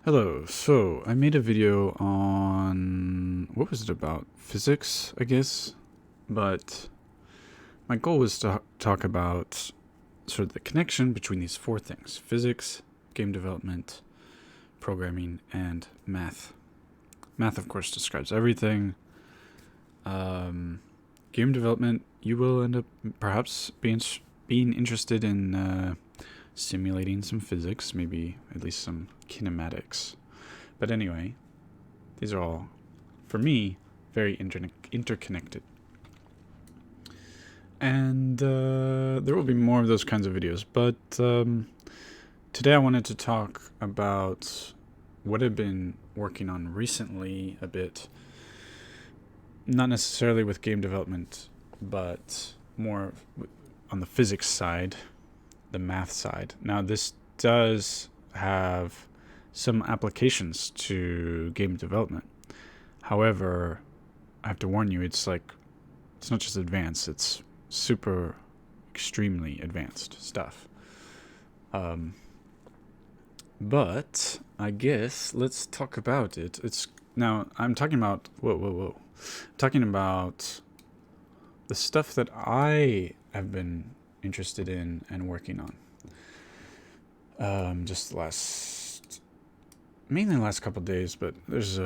Hello, so I made a video on, what was it about? Physics, I guess? But my goal was to talk about sort of the connection between these four things: physics, game development, programming, and math. Math, of course, describes everything. Game development, you will end up perhaps being interested in simulating some physics, maybe at least some kinematics. But anyway, these are all, for me, very interconnected. And there will be more of those kinds of videos. But today I wanted to talk about what I've been working on recently a bit. Not necessarily with game development, but more on the physics side, the math side. Now, this does have some applications to game development. However, I have to warn you, it's not just advanced, it's super extremely advanced stuff. But I guess let's talk about it. I'm talking about I'm talking about the stuff that I have been interested in and working on. Just mainly the last couple of days, but there's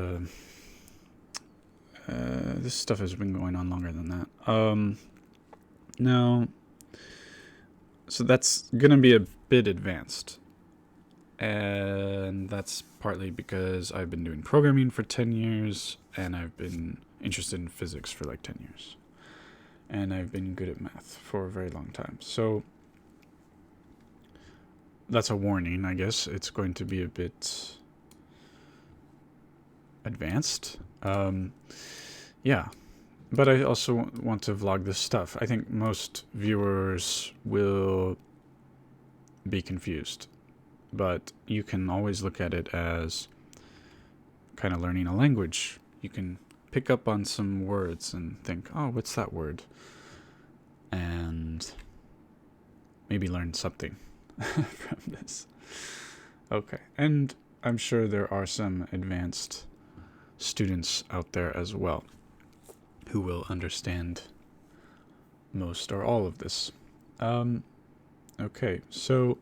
this stuff has been going on longer than that. Now, so that's gonna be a bit advanced, and that's partly because I've been doing programming for 10 years, and I've been interested in physics for like 10 years, and I've been good at math for a very long time. So that's a warning, I guess. It's going to be a bit advanced. Yeah, but I also want to vlog this stuff. I think most viewers will be confused, but you can always look at it as kind of learning a language. You can pick up on some words and think, oh, what's that word? And maybe learn something from this. Okay, and I'm sure there are some advanced students out there as well who will understand most or all of this. Okay, so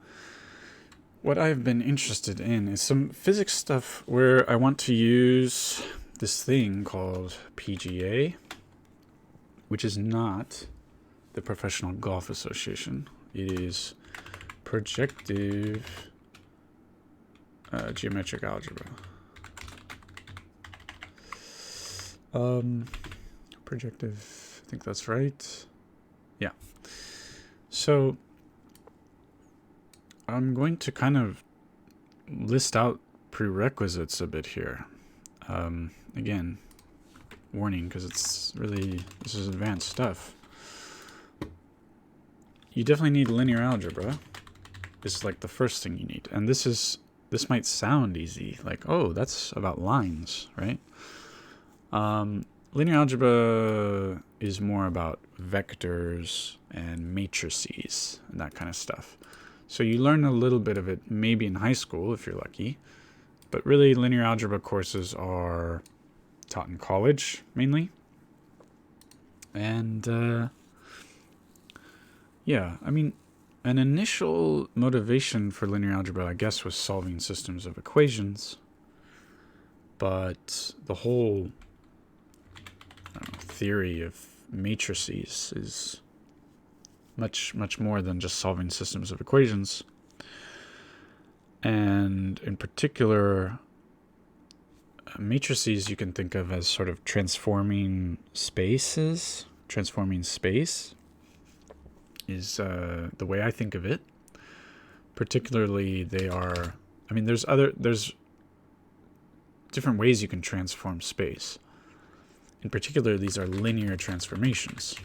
what I've been interested in is some physics stuff where I want to use this thing called PGA, which is not the Professional Golf Association. It is Projective Geometric Algebra. Projective, I think that's right. Yeah. So I'm going to kind of list out prerequisites a bit here. Again, warning, because this is advanced stuff. You definitely need linear algebra. This is like the first thing you need. And this might sound easy, like, oh, that's about lines, right? Linear algebra is more about vectors and matrices and that kind of stuff. So you learn a little bit of it maybe in high school if you're lucky, but really linear algebra courses are taught in college mainly. And yeah, I mean, an initial motivation for linear algebra, I guess, was solving systems of equations, but the whole theory of matrices is much more than just solving systems of equations. And in particular, matrices you can think of as sort of transforming spaces. Transforming space is the way I think of it. Particularly, there's different ways you can transform space. In particular, these are linear transformations.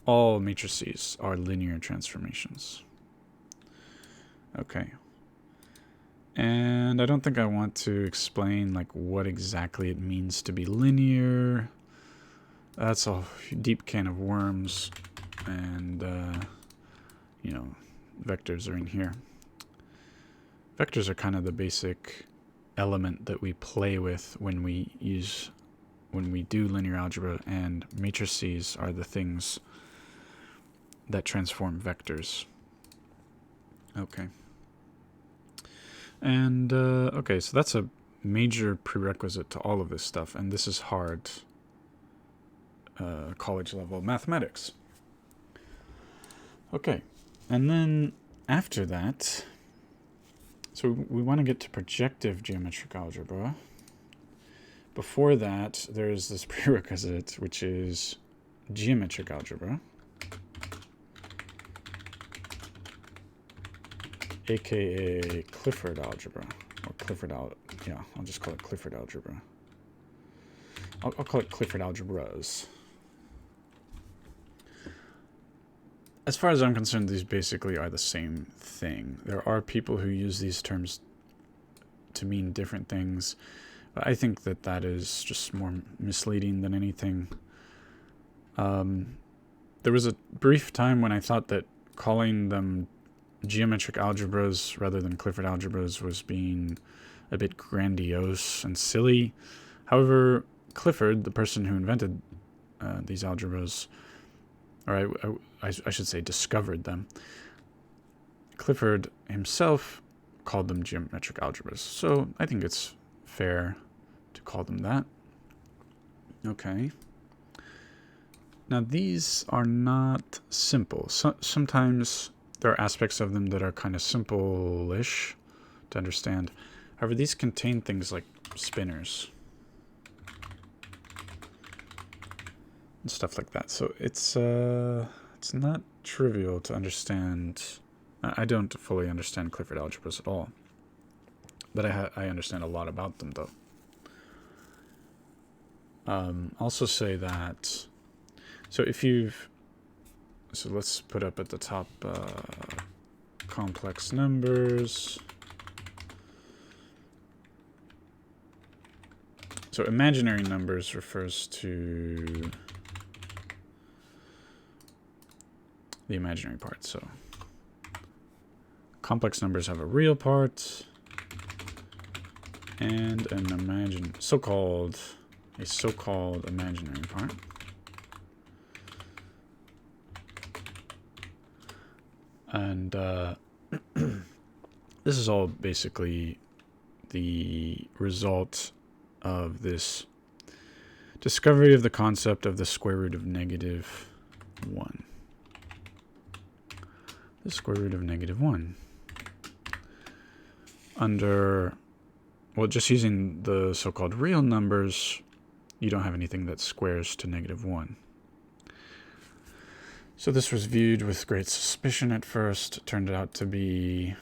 All matrices are linear transformations. Okay. And I don't think I want to explain like what exactly it means to be linear. That's a deep can of worms, and vectors are in here. vectors are kind of the basic element that we play with when we do linear algebra, and matrices are the things that transform vectors. Okay. And, okay, so that's a major prerequisite to all of this stuff, and this is hard college-level mathematics. Okay, and then after that, so we want to get to projective geometric algebra. Before that, there's this prerequisite, which is geometric algebra, aka Clifford algebra, or Clifford yeah, I'll just call it Clifford algebra. I'll call it Clifford algebras. As far as I'm concerned, these basically are the same thing. There are people who use these terms to mean different things, but I think that that is just more misleading than anything. There was a brief time when I thought that calling them geometric algebras rather than Clifford algebras was being a bit grandiose and silly. However, Clifford, the person who invented these algebras, or I should say discovered them, Clifford himself called them geometric algebras. So I think it's fair to call them that. Okay. Now these are not simple. Sometimes there are aspects of them that are kind of simple-ish to understand. However, these contain things like spinors and stuff like that. So it's not trivial to understand. I don't fully understand Clifford algebras at all, but I understand a lot about them though. Also say that, so let's put up at the top complex numbers. So imaginary numbers refers to the imaginary part. So complex numbers have a real part and an so-called imaginary part. And this is all basically the result of this discovery of the concept of the square root of -1. The square root of -1. Under, well, just using the so-called real numbers, you don't have anything that squares to -1. So this was viewed with great suspicion at first. It turned out to be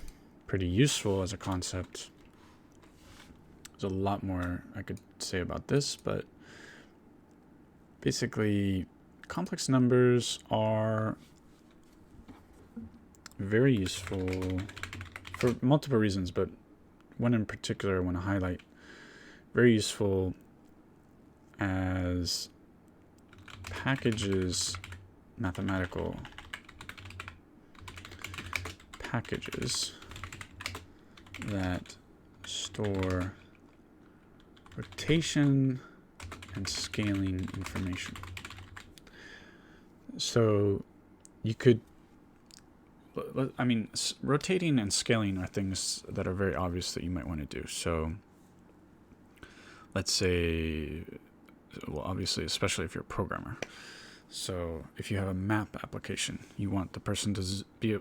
pretty useful as a concept. There's a lot more I could say about this, but basically complex numbers are very useful for multiple reasons, but one in particular I want to highlight. Very useful as packages, mathematical packages that store rotation and scaling information. So you could, I mean, rotating and scaling are things that are very obvious that you might want to do. So let's say, well, obviously, especially if you're a programmer. So if you have a map application, you want the person to be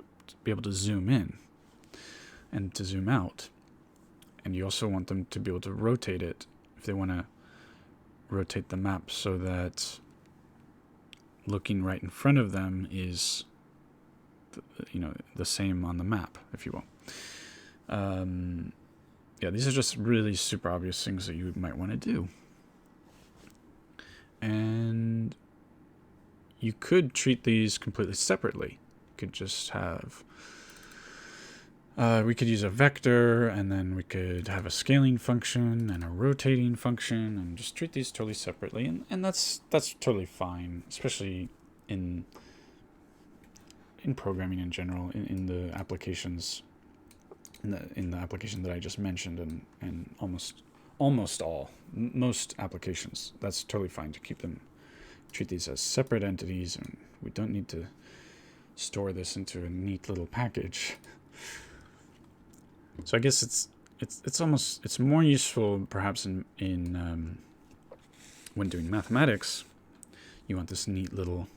able to zoom in and to zoom out. And you also want them to be able to rotate it if they want to rotate the map so that looking right in front of them is, the same on the map, if you will. Yeah, these are just really super obvious things that you might want to do. And you could treat these completely separately. You could just have, we could use a vector, and then we could have a scaling function and a rotating function, and just treat these totally separately. And that's totally fine, especially in programming in general, in the applications in the application that I just mentioned, and most applications. That's totally fine to treat these as separate entities, and we don't need to store this into a neat little package. So I guess it's more useful perhaps in when doing mathematics. You want this neat little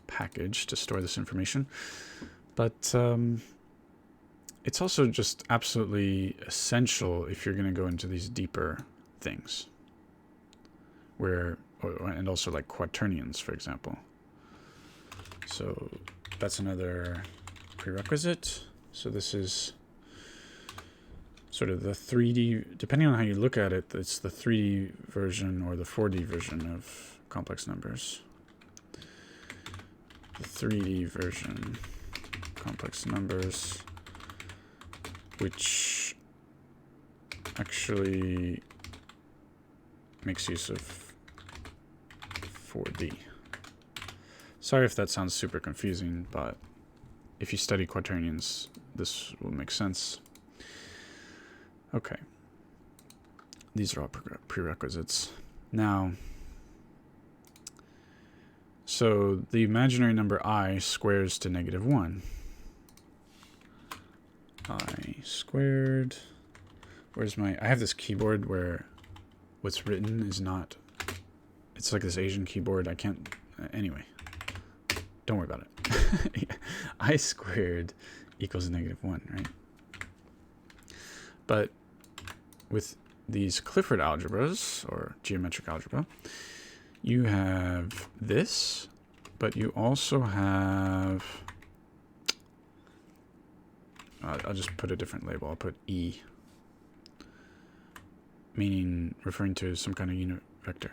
package to store this information, but it's also just absolutely essential if you're going to go into these deeper things, and also like quaternions, for example. So that's another prerequisite. So this is sort of the 3D, depending on how you look at it, it's the 3D version or the 4D version of complex numbers. The 3D version, complex numbers, which actually makes use of 4D. Sorry if that sounds super confusing, but if you study quaternions, this will make sense. Okay. These are all prerequisites. Now, so the imaginary number I squares to -1. I squared. I have this keyboard where what's written is not, it's like this Asian keyboard. I can't, anyway, don't worry about it. I squared equals -1, right? But with these Clifford algebras, or geometric algebra, you have this, but you also have, I'll just put a different label. I'll put E, meaning referring to some kind of unit vector.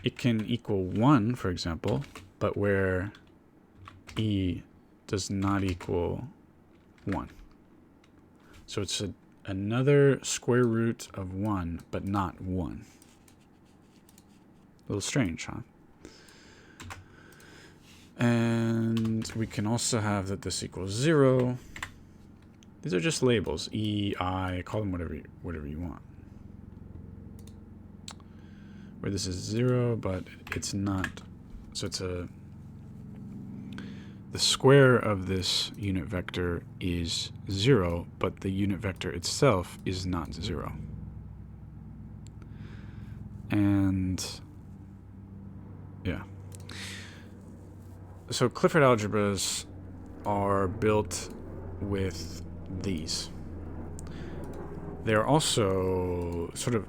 It can equal 1, for example, but where E does not equal 1. So it's another square root of 1, but not 1. A little strange, huh? And we can also have that this equals 0. These are just labels. E, I, call them whatever you want. Where this is 0, but it's not. So it's the square of this unit vector is 0, but the unit vector itself is not 0. And yeah. So Clifford algebras are built with these. They're also sort of,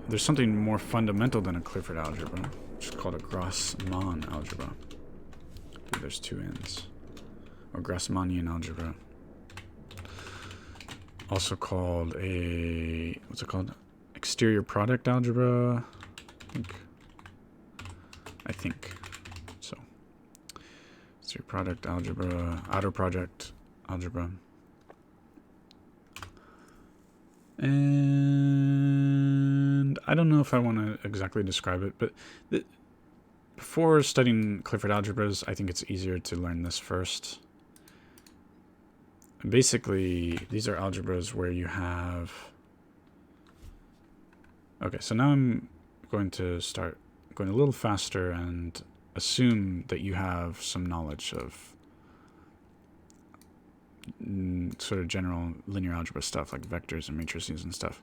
there's something more fundamental than a Clifford algebra, which is called a Grassmann algebra. There's two N's. Or Grassmannian algebra. Also called what's it called? Exterior product algebra, I think. So, exterior product algebra, outer product algebra. And I don't know if I want to exactly describe it, but before studying Clifford algebras, I think it's easier to learn this first. Basically, these are algebras where you have... Okay, so now I'm going to start going a little faster and assume that you have some knowledge of sort of general linear algebra stuff, like vectors and matrices and stuff.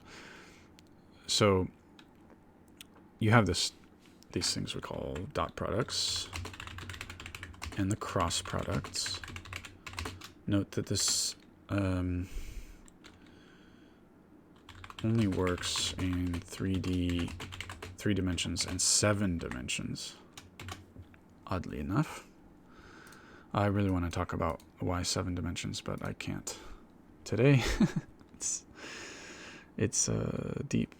So you have these things we call dot products and the cross products. Note that this only works in 3 dimensions and 7 dimensions, oddly enough. I really want to talk about why 7 dimensions, but I can't today. it's a deep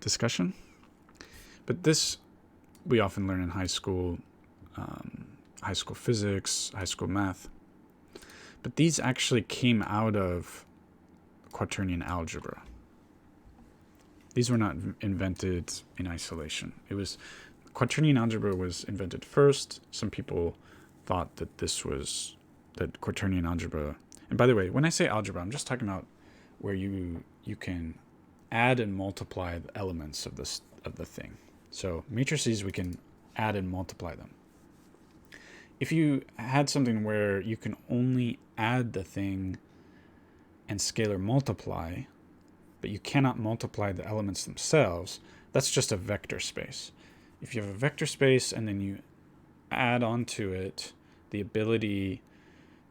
discussion. But this we often learn in high school physics, high school math. But these actually came out of quaternion algebra. These were not invented in isolation. Quaternion algebra was invented first. Some people thought that quaternion algebra, And by the way, when I say algebra, I'm just talking about where you can add and multiply the elements of the thing. So matrices, we can add and multiply them. If you had something where you can only add the thing and scalar multiply, but you cannot multiply the elements themselves, that's just a vector space. If you have a vector space and then you add onto it the ability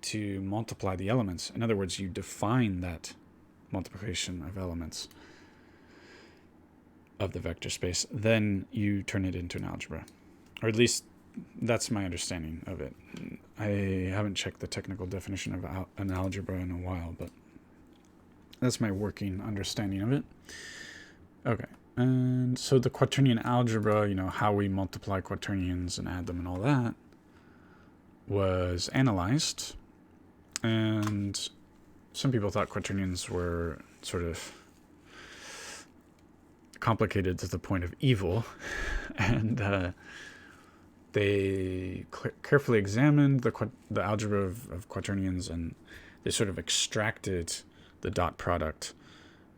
to multiply the elements, in other words, you define that multiplication of elements of the vector space, then you turn it into an algebra. Or at least that's my understanding of it. I haven't checked the technical definition of an algebra in a while, but that's my working understanding of it. Okay, and so the quaternion algebra, you know, how we multiply quaternions and add them and all that, was analyzed. And some people thought quaternions were sort of complicated to the point of evil. And they carefully examined the algebra of quaternions, and they sort of extracted the dot product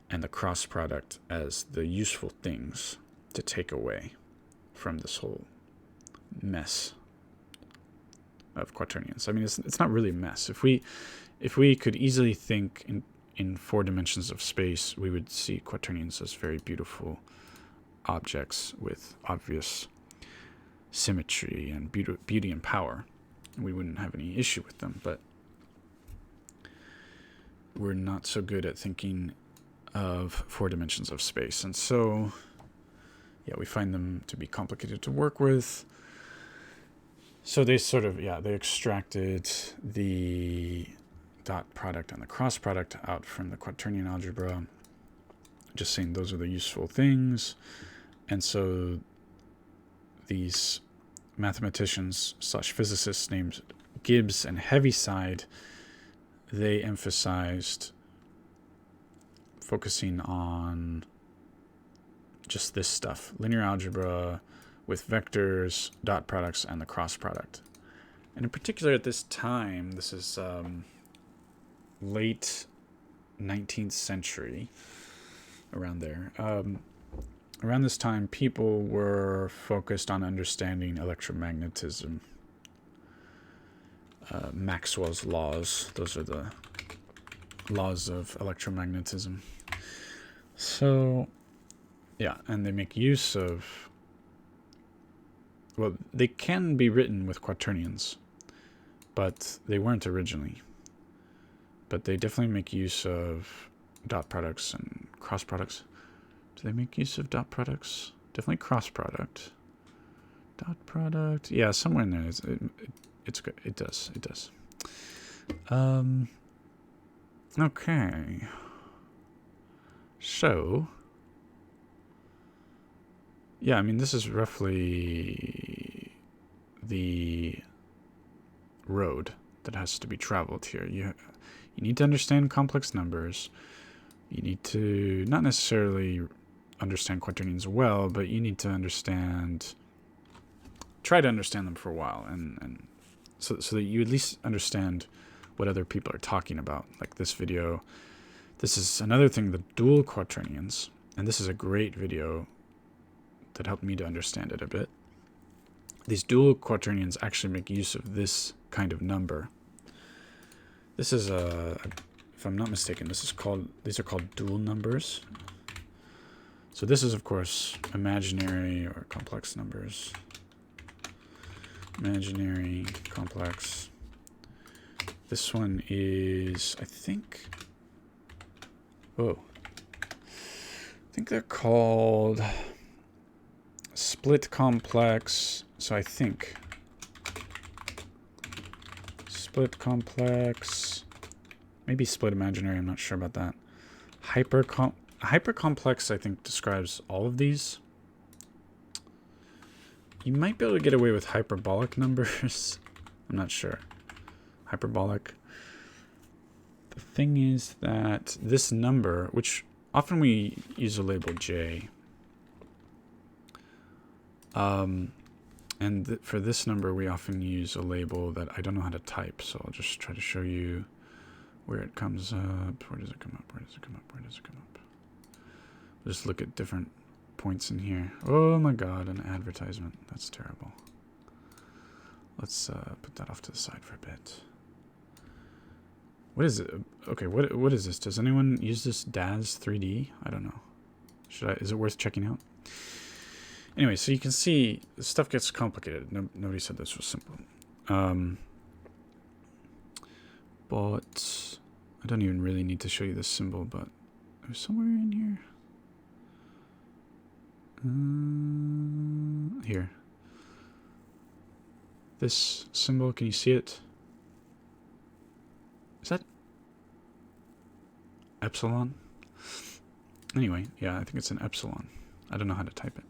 and the cross product as the useful things to take away from this whole mess of quaternions. I mean, it's not really a mess. If we could easily think in 4 dimensions of space, we would see quaternions as very beautiful objects with obvious symmetry and beauty and power. We wouldn't have any issue with them, but we're not so good at thinking of 4 dimensions of space. And so, yeah, we find them to be complicated to work with. So they sort of, they extracted the dot product and the cross product out from the quaternion algebra, just saying those are the useful things. And so these mathematicians / physicists named Gibbs and Heaviside, they emphasized focusing on just this stuff, linear algebra with vectors, dot products, and the cross product. And in particular at this time, this is late 19th century, around there. Around this time, people were focused on understanding electromagnetism. Maxwell's laws, those are the laws of electromagnetism. So, yeah, and they make use of, well, they can be written with quaternions, but they weren't originally. But they definitely make use of dot products and cross products. Do they make use of dot products? Definitely cross product. Dot product. Yeah, somewhere in there. It's good. It does. Okay. So, yeah, I mean, this is roughly the road that has to be traveled here. You need to understand complex numbers. You need to not necessarily understand quaternions well, but you need to try to understand them for a while, and so that you at least understand what other people are talking about. Like this video, this is another thing, the dual quaternions, and this is a great video that helped me to understand it a bit. These dual quaternions actually make use of this kind of number. This is if I'm not mistaken, these are called dual numbers. So this is, of course, imaginary or complex numbers. Imaginary, complex. This one is, I think they're called split complex. So I think split complex, maybe split imaginary, I'm not sure about that. Hypercomplex, I think, describes all of these. You might be able to get away with hyperbolic numbers. I'm not sure. Hyperbolic. The thing is that this number, which often we use a label J, and for this number we often use a label that I don't know how to type, so I'll just try to show you where it comes up. Where does it come up? Where does it come up? Where does it come up? Just look at different points in here. Oh my god, an advertisement. That's terrible. Let's put that off to the side for a bit. What is it? Okay, what is this? Does anyone use this DAZ 3D? I don't know. Is it worth checking out? Anyway, so you can see stuff gets complicated. Nobody said this was simple. But I don't even really need to show you this symbol, but there's somewhere in here. Here. This symbol, can you see it? Is that epsilon? Anyway, yeah, I think it's an epsilon. I don't know how to type it.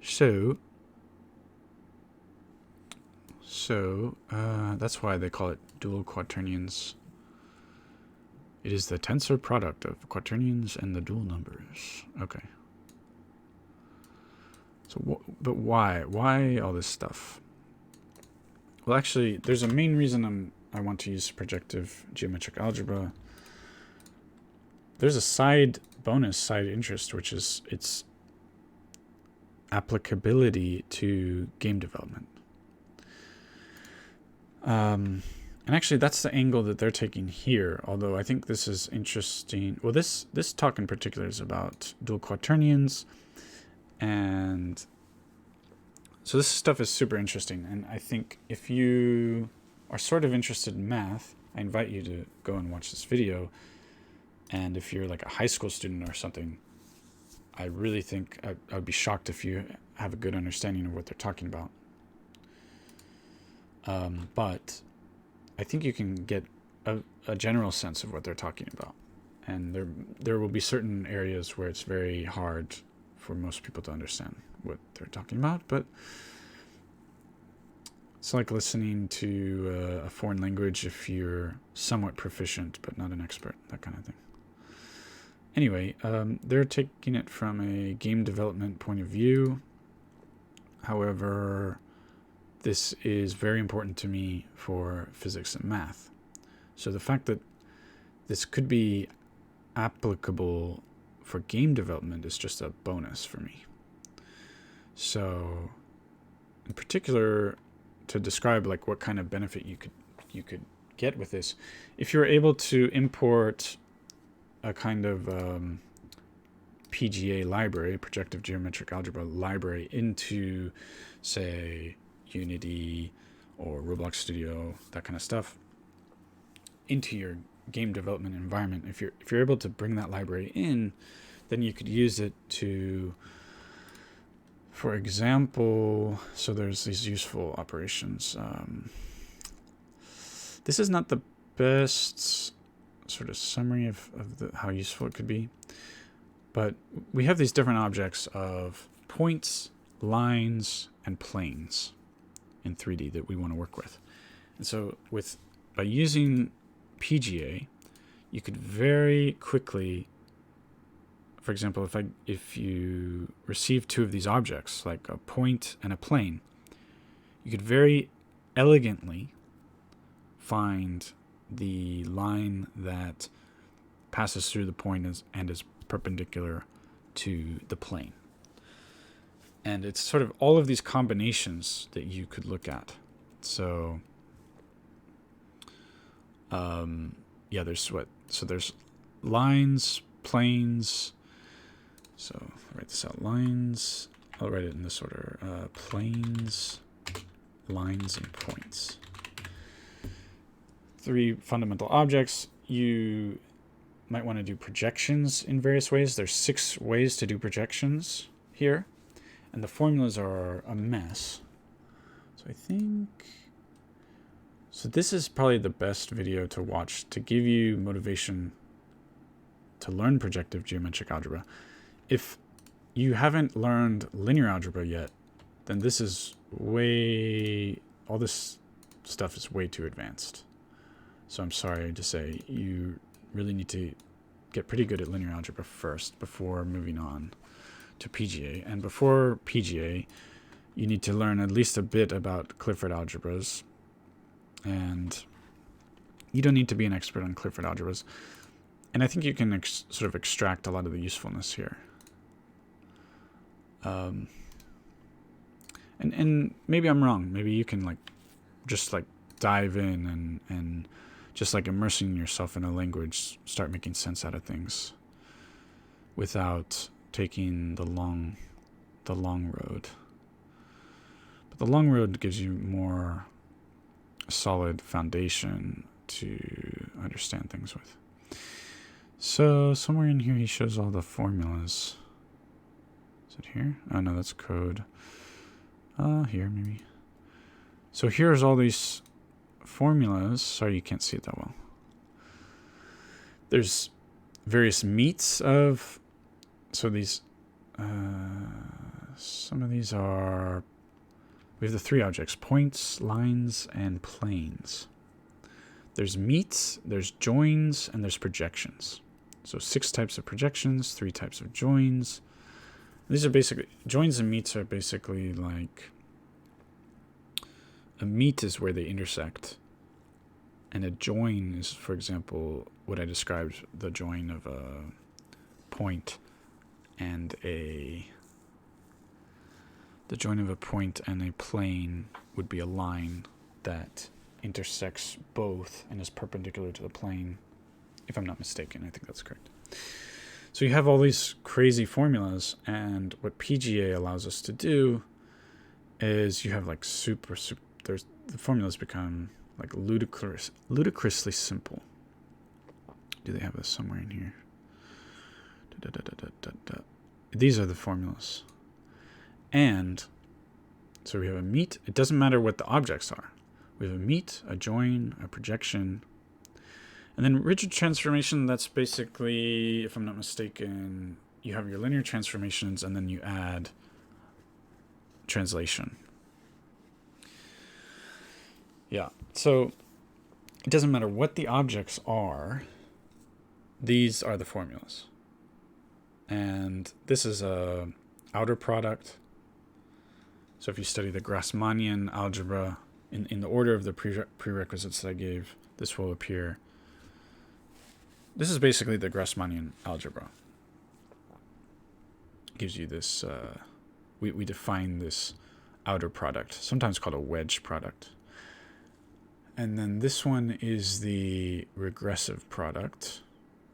So that's why they call it dual quaternions. It is the tensor product of quaternions and the dual numbers. Okay. So, but why? Why all this stuff? Well, actually, there's a main reason I want to use projective geometric algebra. There's a side interest, which is its applicability to game development. And actually, that's the angle that they're taking here, although I think this is interesting. Well, this talk in particular is about dual quaternions, and so this stuff is super interesting. And I think if you are sort of interested in math, I invite you to go and watch this video. And if you're like a high school student or something, I really think I'd be shocked if you have a good understanding of what they're talking about. But I think you can get a general sense of what they're talking about. And there will be certain areas where it's very hard for most people to understand what they're talking about. But it's like listening to a foreign language if you're somewhat proficient but not an expert, that kind of thing. Anyway, they're taking it from a game development point of view. However, this is very important to me for physics and math. So the fact that this could be applicable for game development is just a bonus for me. So, in particular, to describe like what kind of benefit you could get with this, if you're able to import a kind of PGA library, Projective Geometric Algebra library, into, say, Unity or Roblox Studio, that kind of stuff, into your game development environment. If you're able to bring that library in, then you could use it to, for example, so there's these useful operations. This is not the best sort of summary of how useful it could be, but we have these different objects of points, lines, and planes in 3D that we want to work with. And so by using PGA, you could very quickly, for example, if you receive two of these objects, like a point and a plane, you could very elegantly find the line that passes through the point and is perpendicular to the plane. And it's sort of all of these combinations that you could look at. So, yeah, there's lines, planes. So I'll write this out. Lines. I'll write it in this order. Planes, lines, and points. Three fundamental objects. You might want to do projections in various ways. There's 6 ways to do projections here, and the formulas are a mess. So I think, so this is probably the best video to watch to give you motivation to learn projective geometric algebra. If you haven't learned linear algebra yet, then this is all this stuff is way too advanced. So I'm sorry to say, you really need to get pretty good at linear algebra first before moving on to PGA. And before PGA, you need to learn at least a bit about Clifford algebras. And You don't need to be an expert on Clifford algebras. And I think you can sort of extract a lot of the usefulness here. And maybe I'm wrong. Maybe you can just dive in and just immersing yourself in a language, start making sense out of things without taking the long road. But the long road gives you more solid foundation to understand things with. So somewhere in here he shows all the formulas. Is it here? Oh no, that's code. Here maybe. So here's all these formulas. Sorry, you can't see it that well. There's various meets of, so these, some of these are, we have the three objects, points, lines, and planes. There's meets, there's joins, and there's projections. So 6 types of projections, 3 types of joins. These are basically, joins and meets are basically like, a meet is where they intersect. And a join is, for example, what I described, the join of a point and the join of a point and a plane would be a line that intersects both and is perpendicular to the plane, if I'm not mistaken. I think that's correct. So you have all these crazy formulas, and what PGA allows us to do is you have the formulas become ludicrously simple. Do they have this somewhere in here? These are the formulas. And so we have a meet. It doesn't matter what the objects are. We have a meet, a join, a projection. And then rigid transformation, that's basically, if I'm not mistaken, you have your linear transformations and then you add translation. Yeah, so it doesn't matter what the objects are. These are the formulas. And this is a outer product. So if you study the Grassmannian algebra, in the order of the prerequisites that I gave, this will appear. This is basically the Grassmannian algebra. It gives you this, we define this outer product, sometimes called a wedge product. And then this one is the regressive product,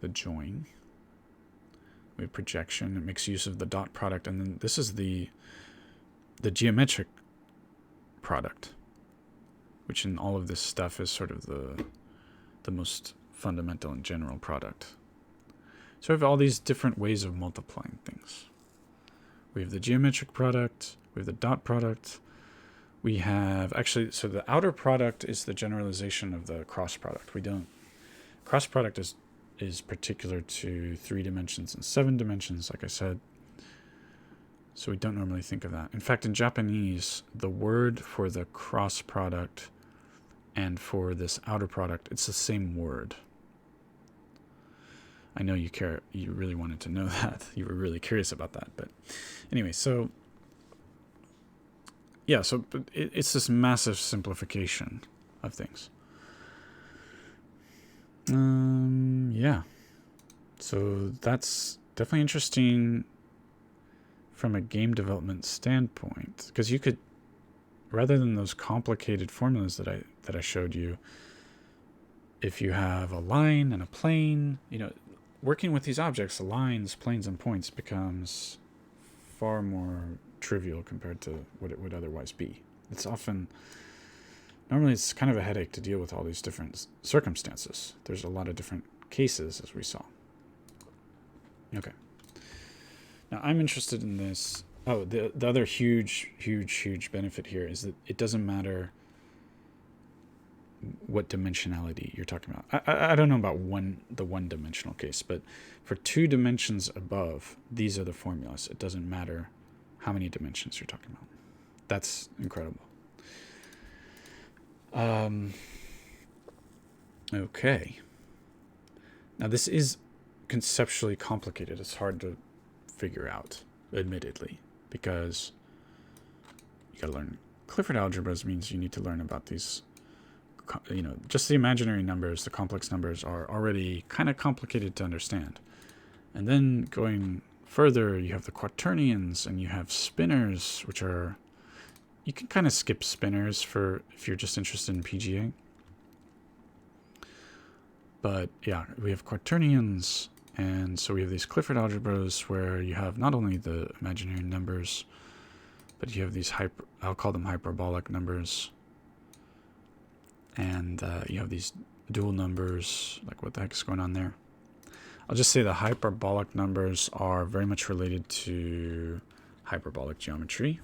the join. We have projection. It makes use of the dot product. And then this is the geometric product, which in all of this stuff is sort of the most fundamental and general product. So we have all these different ways of multiplying things. We have the geometric product. We have the dot product. We have, actually, so the outer product is the generalization of the cross product. Cross product is particular to 3 dimensions and 7 dimensions, like I said. So we don't normally think of that. In fact, in Japanese, the word for the cross product and for this outer product, it's the same word. I know you really wanted to know that. You were really curious about that. But anyway, so yeah, so it's this massive simplification of things. Yeah. So that's definitely interesting from a game development standpoint, because you could, rather than those complicated formulas that I showed you, if you have a line and a plane, working with these objects, lines, planes, and points becomes far more trivial compared to what it would otherwise be. Normally it's kind of a headache to deal with all these different circumstances. There's a lot of different cases, as we saw. Okay. Now I'm interested in this. Oh, the other huge benefit here is that it doesn't matter what dimensionality you're talking about. I don't know about the one-dimensional case, but for 2 dimensions above, these are the formulas. It doesn't matter how many dimensions you're talking about. That's incredible. Okay. Now this is conceptually complicated. It's hard to figure out, admittedly, because you gotta learn Clifford algebras means you need to learn about these just the imaginary numbers, the complex numbers, are already kind of complicated to understand. And then going further, you have the quaternions, and you have spinors, which are, you can kind of skip spinors for if you're just interested in PGA. But yeah, we have quaternions, and so we have these Clifford algebras where you have not only the imaginary numbers, but you have these I'll call them hyperbolic numbers. And you have these dual numbers. Like, what the heck is going on there? I'll just say the hyperbolic numbers are very much related to hyperbolic geometry.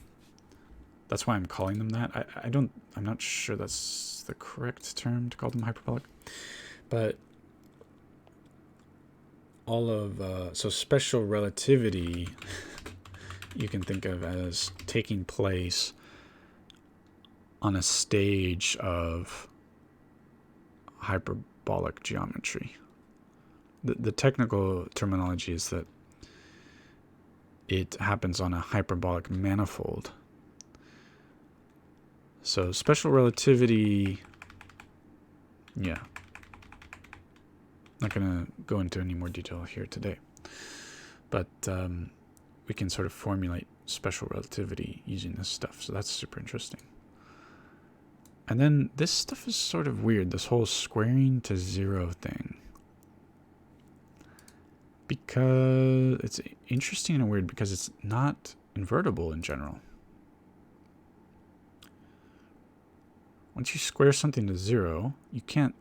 That's why I'm calling them that. I'm not sure that's the correct term to call them hyperbolic. But all of, so special relativity, you can think of as taking place on a stage of hyperbolic geometry. The technical terminology is that it happens on a hyperbolic manifold. So special relativity, yeah. Not going to go into any more detail here today. But we can sort of formulate special relativity using this stuff. So that's super interesting. And then this stuff is sort of weird, this whole squaring to zero thing. Because it's interesting and weird because it's not invertible in general. Once you square something to zero, you can't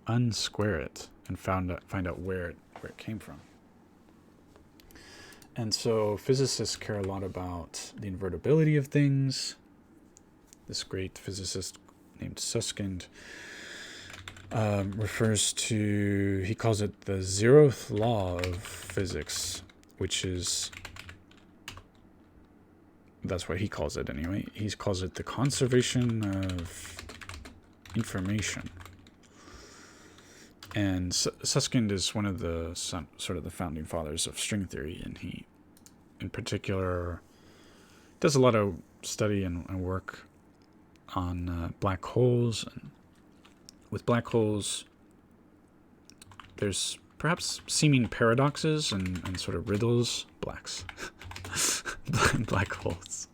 unsquare it and find out where it came from. And so physicists care a lot about the invertibility of things. This great physicist named Susskind refers to, he calls it the zeroth law of physics, which is, that's what he calls it anyway. He calls it the conservation of information. And Susskind is one of the sort of the founding fathers of string theory, and he, in particular, does a lot of study and work on black holes. And with black holes, there's perhaps seeming paradoxes and sort of riddles. Black holes.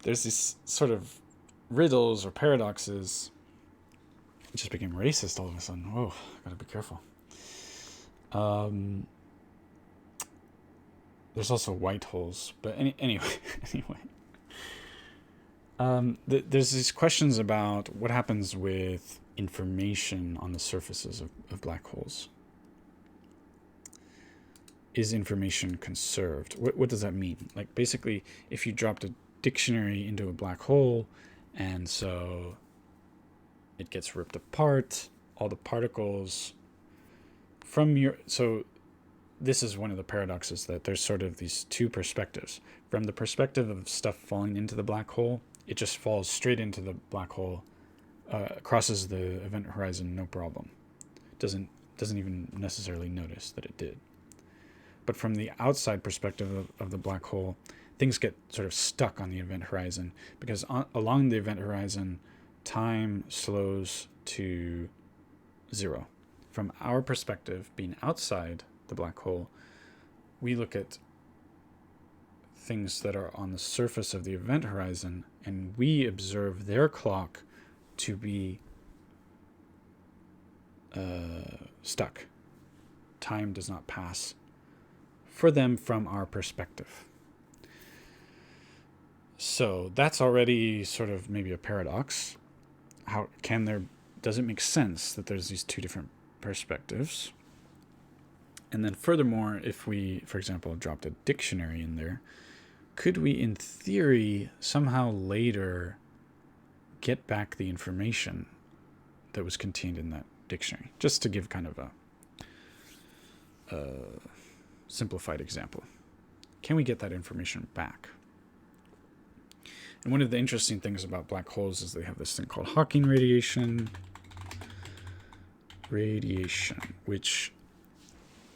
There's these sort of riddles or paradoxes. It just became racist all of a sudden. Whoa, gotta be careful. There's also white holes, but anyway. There's these questions about what happens with information on the surfaces of black holes. Is information conserved? What does that mean? Like, basically, if you dropped a dictionary into a black hole, and so it gets ripped apart, all the particles from so this is one of the paradoxes, that there's sort of these two perspectives. From the perspective of stuff falling into the black hole, it just falls straight into the black hole, crosses the event horizon, no problem. Doesn't even necessarily notice that it did. But from the outside perspective of the black hole, things get sort of stuck on the event horizon, because along the event horizon, time slows to zero. From our perspective, being outside the black hole, we look at things that are on the surface of the event horizon, and we observe their clock to be stuck. Time does not pass for them from our perspective. So that's already sort of maybe a paradox. Does it make sense that there's these two different perspectives? And then furthermore, if we, for example, dropped a dictionary in there, could we, in theory, somehow later get back the information that was contained in that dictionary? Just to give kind of a simplified example. Can we get that information back? And one of the interesting things about black holes is they have this thing called Hawking radiation, which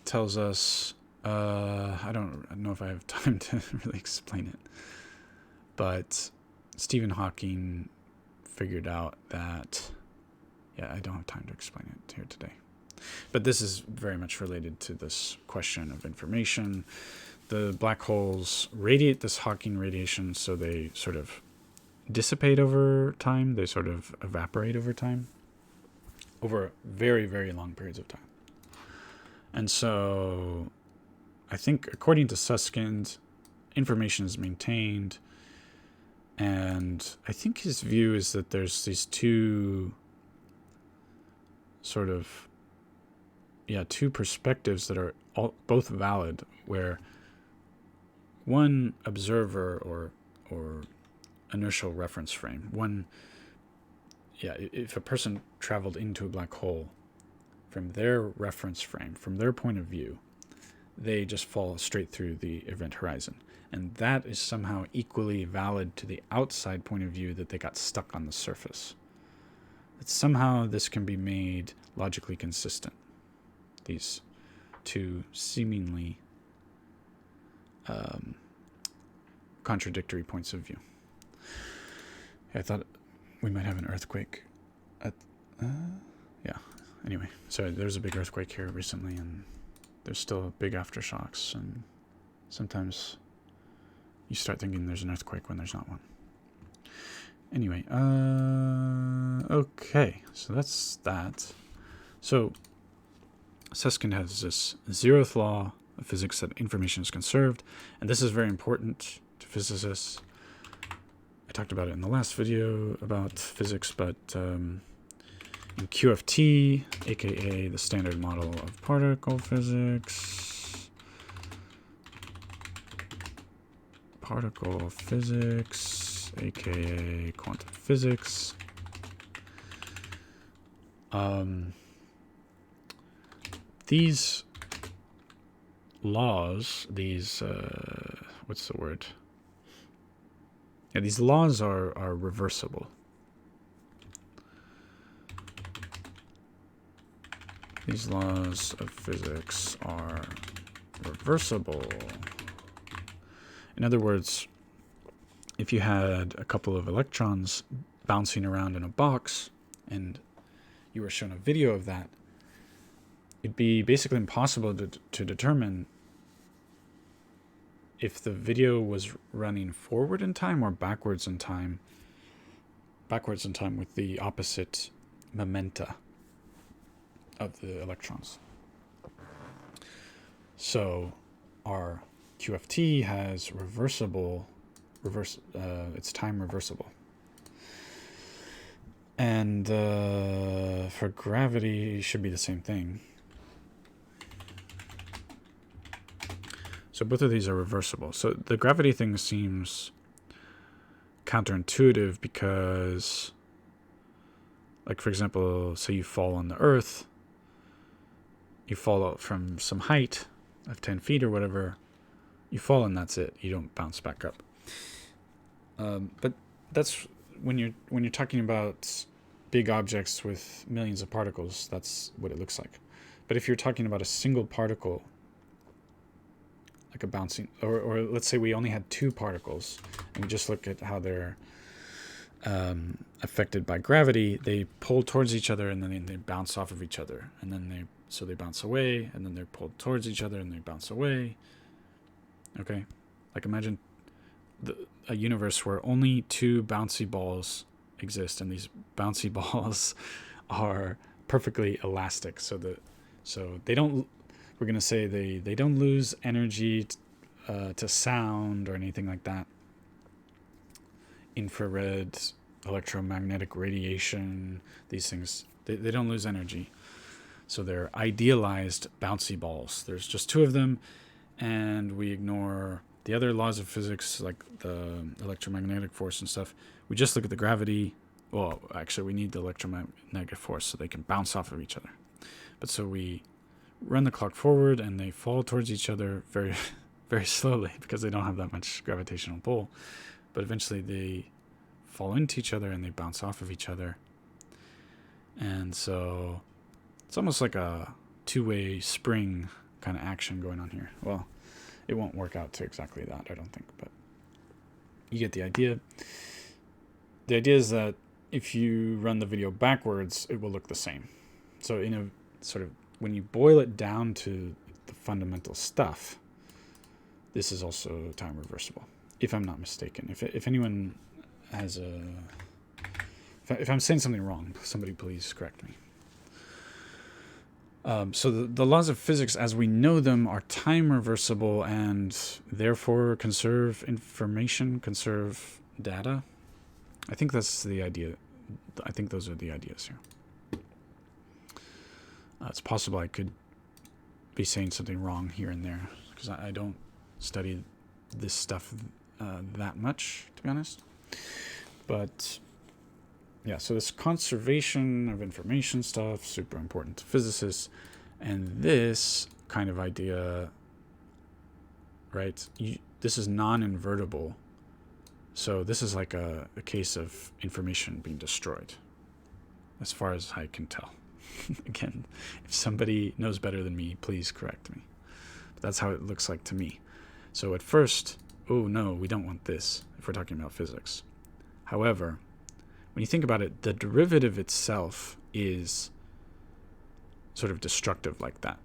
tells us, I don't know if I have time to really explain it, but Stephen Hawking figured out that, yeah, I don't have time to explain it here today. But this is very much related to this question of information. The black holes radiate this Hawking radiation, so they sort of dissipate over time. They sort of evaporate over time, over very, very long periods of time. And so I think, according to Susskind, information is maintained. And I think his view is that there's these two sort of, two perspectives that are both valid, where one observer or inertial reference frame, if a person traveled into a black hole, from their reference frame, from their point of view, they just fall straight through the event horizon. And that is somehow equally valid to the outside point of view, that they got stuck on the surface. That somehow this can be made logically consistent, these two seemingly contradictory points of view. I thought we might have an earthquake anyway, so there's a big earthquake here recently, and there's still big aftershocks, and sometimes you start thinking there's an earthquake when there's not one. Anyway, okay, so that's that. So Susskind has this zeroth law of physics, that information is conserved, and this is very important to physicists. I talked about it in the last video about physics, but in QFT, aka the standard model of particle physics, aka quantum physics, these laws, these what's the word? Yeah, these laws are reversible. These laws of physics are reversible. In other words, if you had a couple of electrons bouncing around in a box and you were shown a video of that, it'd be basically impossible to determine if the video was running forward in time or backwards in time with the opposite momenta of the electrons. So our QFT has it's time reversible. And for gravity, it should be the same thing. So both of these are reversible. So the gravity thing seems counterintuitive because, like, for example, say you fall on the Earth, you fall out from some height of 10 feet or whatever, you fall and that's it. You don't bounce back up. But that's when you're talking about big objects with millions of particles, that's what it looks like. But if you're talking about a single particle, like a bouncing, or let's say we only had two particles, and we just look at how they're affected by gravity, they pull towards each other and then they bounce off of each other, and then they bounce away, and then they're pulled towards each other and they bounce away. Okay, like imagine a universe where only two bouncy balls exist, and these bouncy balls are perfectly elastic, so they don't. We're going to say they don't lose energy to sound or anything like that. Infrared, electromagnetic radiation, these things, they don't lose energy. So they're idealized bouncy balls. There's just two of them, and we ignore the other laws of physics, like the electromagnetic force and stuff. We just look at the gravity. Well, actually, we need the electromagnetic force so they can bounce off of each other. But so we run the clock forward, and they fall towards each other very, very slowly because they don't have that much gravitational pull. But eventually they fall into each other and they bounce off of each other. And so it's almost like a two-way spring kind of action going on here. Well, it won't work out to exactly that, I don't think, but you get the idea. The idea is that if you run the video backwards, it will look the same. So in a sort of, when you boil it down to the fundamental stuff, this is also time reversible, if I'm not mistaken. If anyone has a... If I'm saying something wrong, somebody please correct me. So the laws of physics as we know them are time reversible and therefore conserve information, conserve data. I think that's the idea. I think those are the ideas here. It's possible I could be saying something wrong here and there because I don't study this stuff that much, to be honest. But yeah, so this conservation of information stuff, super important to physicists. And this kind of idea, right, this is non-invertible. So this is like a case of information being destroyed, as far as I can tell. Again, if somebody knows better than me, please correct me. But that's how it looks like to me. So at first, oh no, we don't want this if we're talking about physics. However, when you think about it, the derivative itself is sort of destructive like that.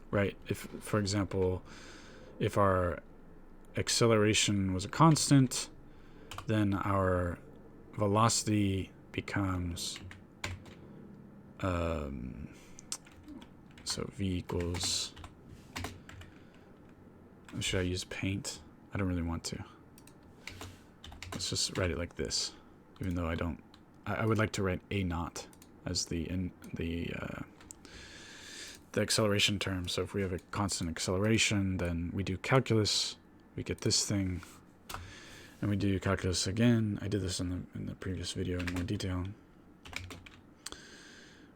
Right? If, for example, if our acceleration was a constant, then our velocity becomes so v equals, should I use paint? I don't really want to. Let's just write it like this, even though I don't. I would like to write a naught as the acceleration term. So if we have a constant acceleration, then we do calculus, we get this thing, and we do calculus again. I did this in the previous video in more detail.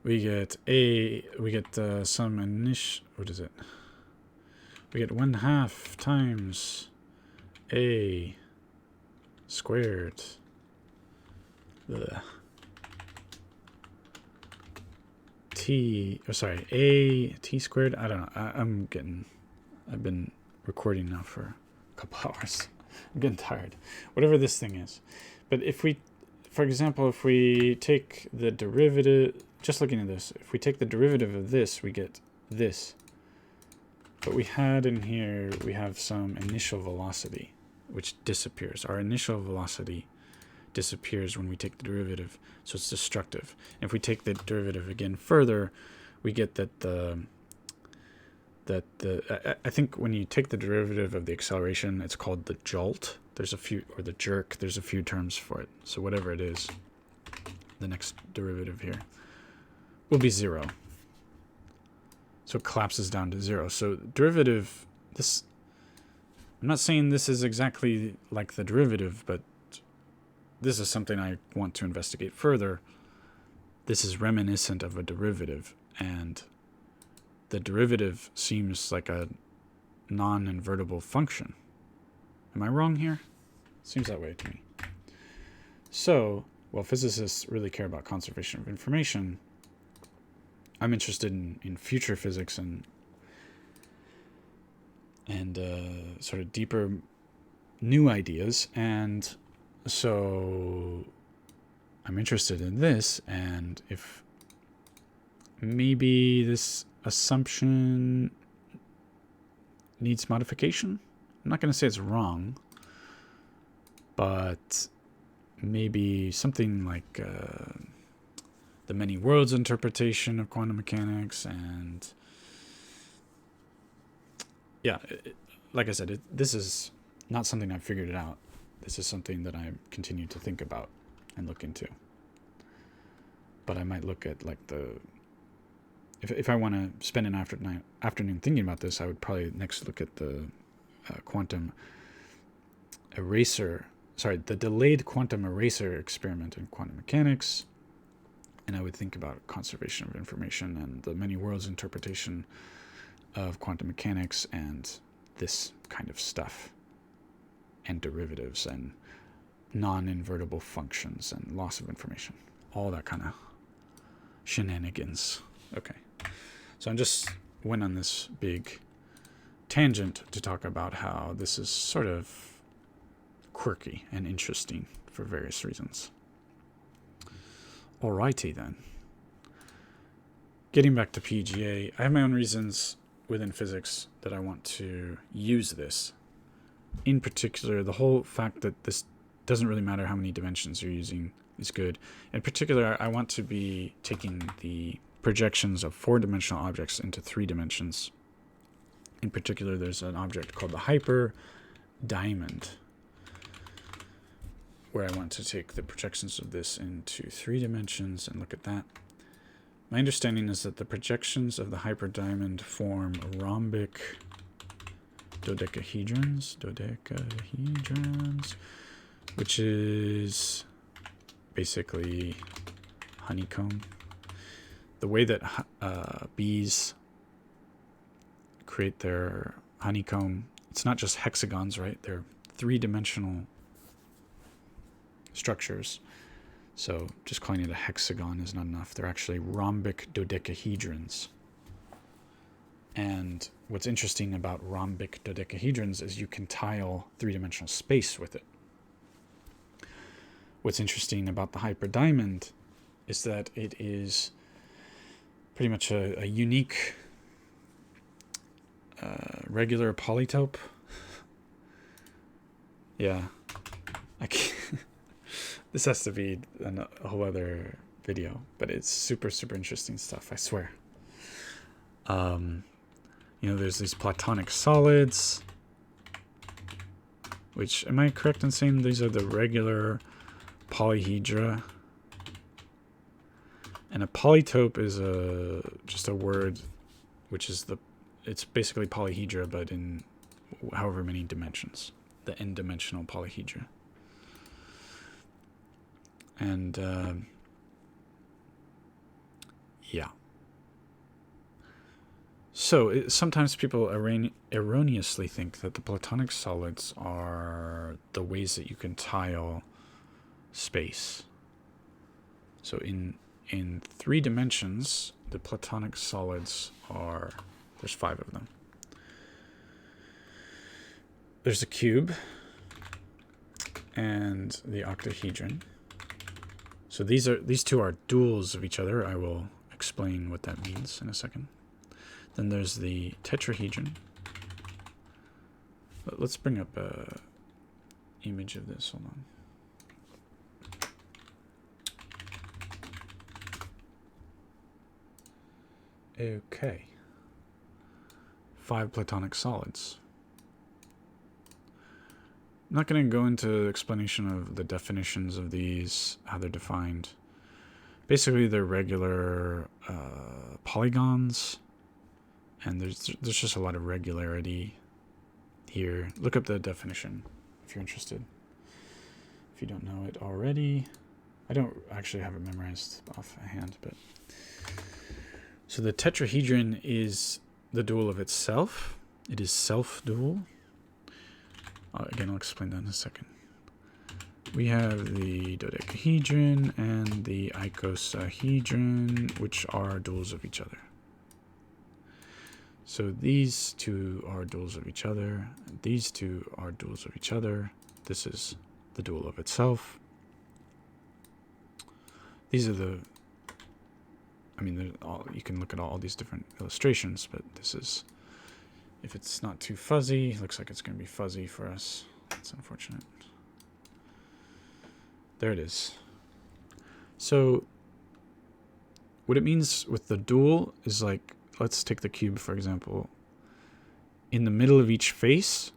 We get some initial. What is it? We get 1/2 times a squared. A t squared. I don't know. I've been recording now for a couple hours. I'm getting tired. Whatever this thing is. But if we, for example, if we take the derivative, just looking at this, if we take the derivative of this, we get this. But we had in here, we have some initial velocity, which disappears. Our initial velocity disappears when we take the derivative, so it's destructive. And if we take the derivative again further, we get that I think when you take the derivative of the acceleration, it's called the jolt. There's a few, or the jerk. There's a few terms for it. So whatever it is, the next derivative here will be 0. So it collapses down to 0. So derivative, this, I'm not saying this is exactly like the derivative, but this is something I want to investigate further. This is reminiscent of a derivative, and the derivative seems like a non-invertible function. Am I wrong here? Seems that way to me. So, while physicists really care about conservation of information, I'm interested in future physics and sort of deeper new ideas, and so I'm interested in this, and if maybe this assumption needs modification. I'm not going to say it's wrong, but maybe something like the many worlds interpretation of quantum mechanics, and yeah, like I said, this is not something I've figured it out. This is something that I continue to think about and look into. But I might look at like if I want to spend an afternoon thinking about this, I would probably next look at the quantum eraser, the delayed quantum eraser experiment in quantum mechanics. And I would think about conservation of information and the many worlds interpretation of quantum mechanics and this kind of stuff, and derivatives and non-invertible functions and loss of information, all that kind of shenanigans. Okay, so I just went on this big tangent to talk about how this is sort of quirky and interesting for various reasons. Alrighty then. Getting back to PGA, I have my own reasons within physics that I want to use this. In particular, the whole fact that this doesn't really matter how many dimensions you're using is good. In particular, I want to be taking the projections of 4-dimensional objects into 3 dimensions. In particular, there's an object called the hyperdiamond, where I want to take the projections of this into 3 dimensions and look at that. My understanding is that the projections of the hyperdiamond form rhombic dodecahedrons, which is basically honeycomb. The way that bees create their honeycomb, it's not just hexagons, right? They're 3-dimensional structures. So just calling it a hexagon is not enough. They're actually rhombic dodecahedrons. And what's interesting about rhombic dodecahedrons is you can tile 3-dimensional space with it. What's interesting about the hyperdiamond is that it is pretty much a unique regular polytope. Yeah. I can't. This has to be a whole other video, but it's super, super interesting stuff, I swear. There's these Platonic solids, which, am I correct in saying these are the regular polyhedra? And a polytope is just a word, which is it's basically polyhedra, but in however many dimensions, the n-dimensional polyhedra. And yeah. So sometimes people erroneously think that the Platonic solids are the ways that you can tile space. So in 3 dimensions, the Platonic solids there's 5 of them. There's the cube and the octahedron. So these two are duals of each other. I will explain what that means in a second. Then there's the tetrahedron. Let's bring up a image of this. Hold on. Okay. 5 Platonic solids. I'm not going to go into explanation of the definitions of these, how they're defined. Basically, they're regular polygons, and there's just a lot of regularity here. Look up the definition if you're interested. If you don't know it already. I don't actually have it memorized offhand, but... So the tetrahedron is the dual of itself. It is self-dual. Again, I'll explain that in a second. We have the dodecahedron and the icosahedron, which are duals of each other. So these two are duals of each other. These two are duals of each other. This is the dual of itself. These are the... you can look at all these different illustrations, but this is... If it's not too fuzzy, it looks like it's going to be fuzzy for us. That's unfortunate. There it is. So what it means with the dual is like, let's take the cube, for example. In the middle of each face,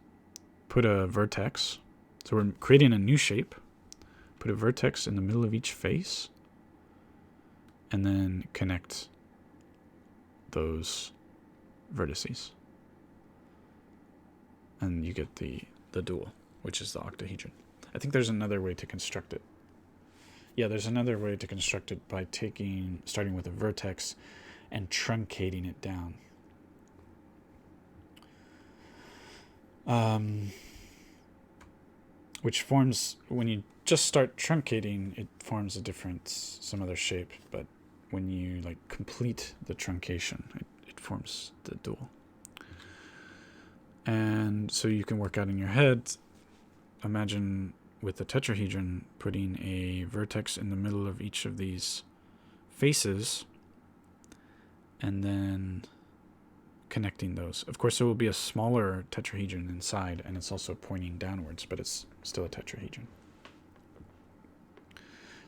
put a vertex. So we're creating a new shape. Put a vertex in the middle of each face. And then connect those vertices. And you get the dual, which is the octahedron. I think there's another way to construct it. Yeah, there's another way to construct it by starting with a vertex and truncating it down. Which forms, when you just start truncating, it forms some other shape, but when you complete the truncation, it forms the dual. And so you can work out in your head imagine with the tetrahedron putting a vertex in the middle of each of these faces and then connecting those. Of course, there will be a smaller tetrahedron inside, and it's also pointing downwards, but it's still a tetrahedron.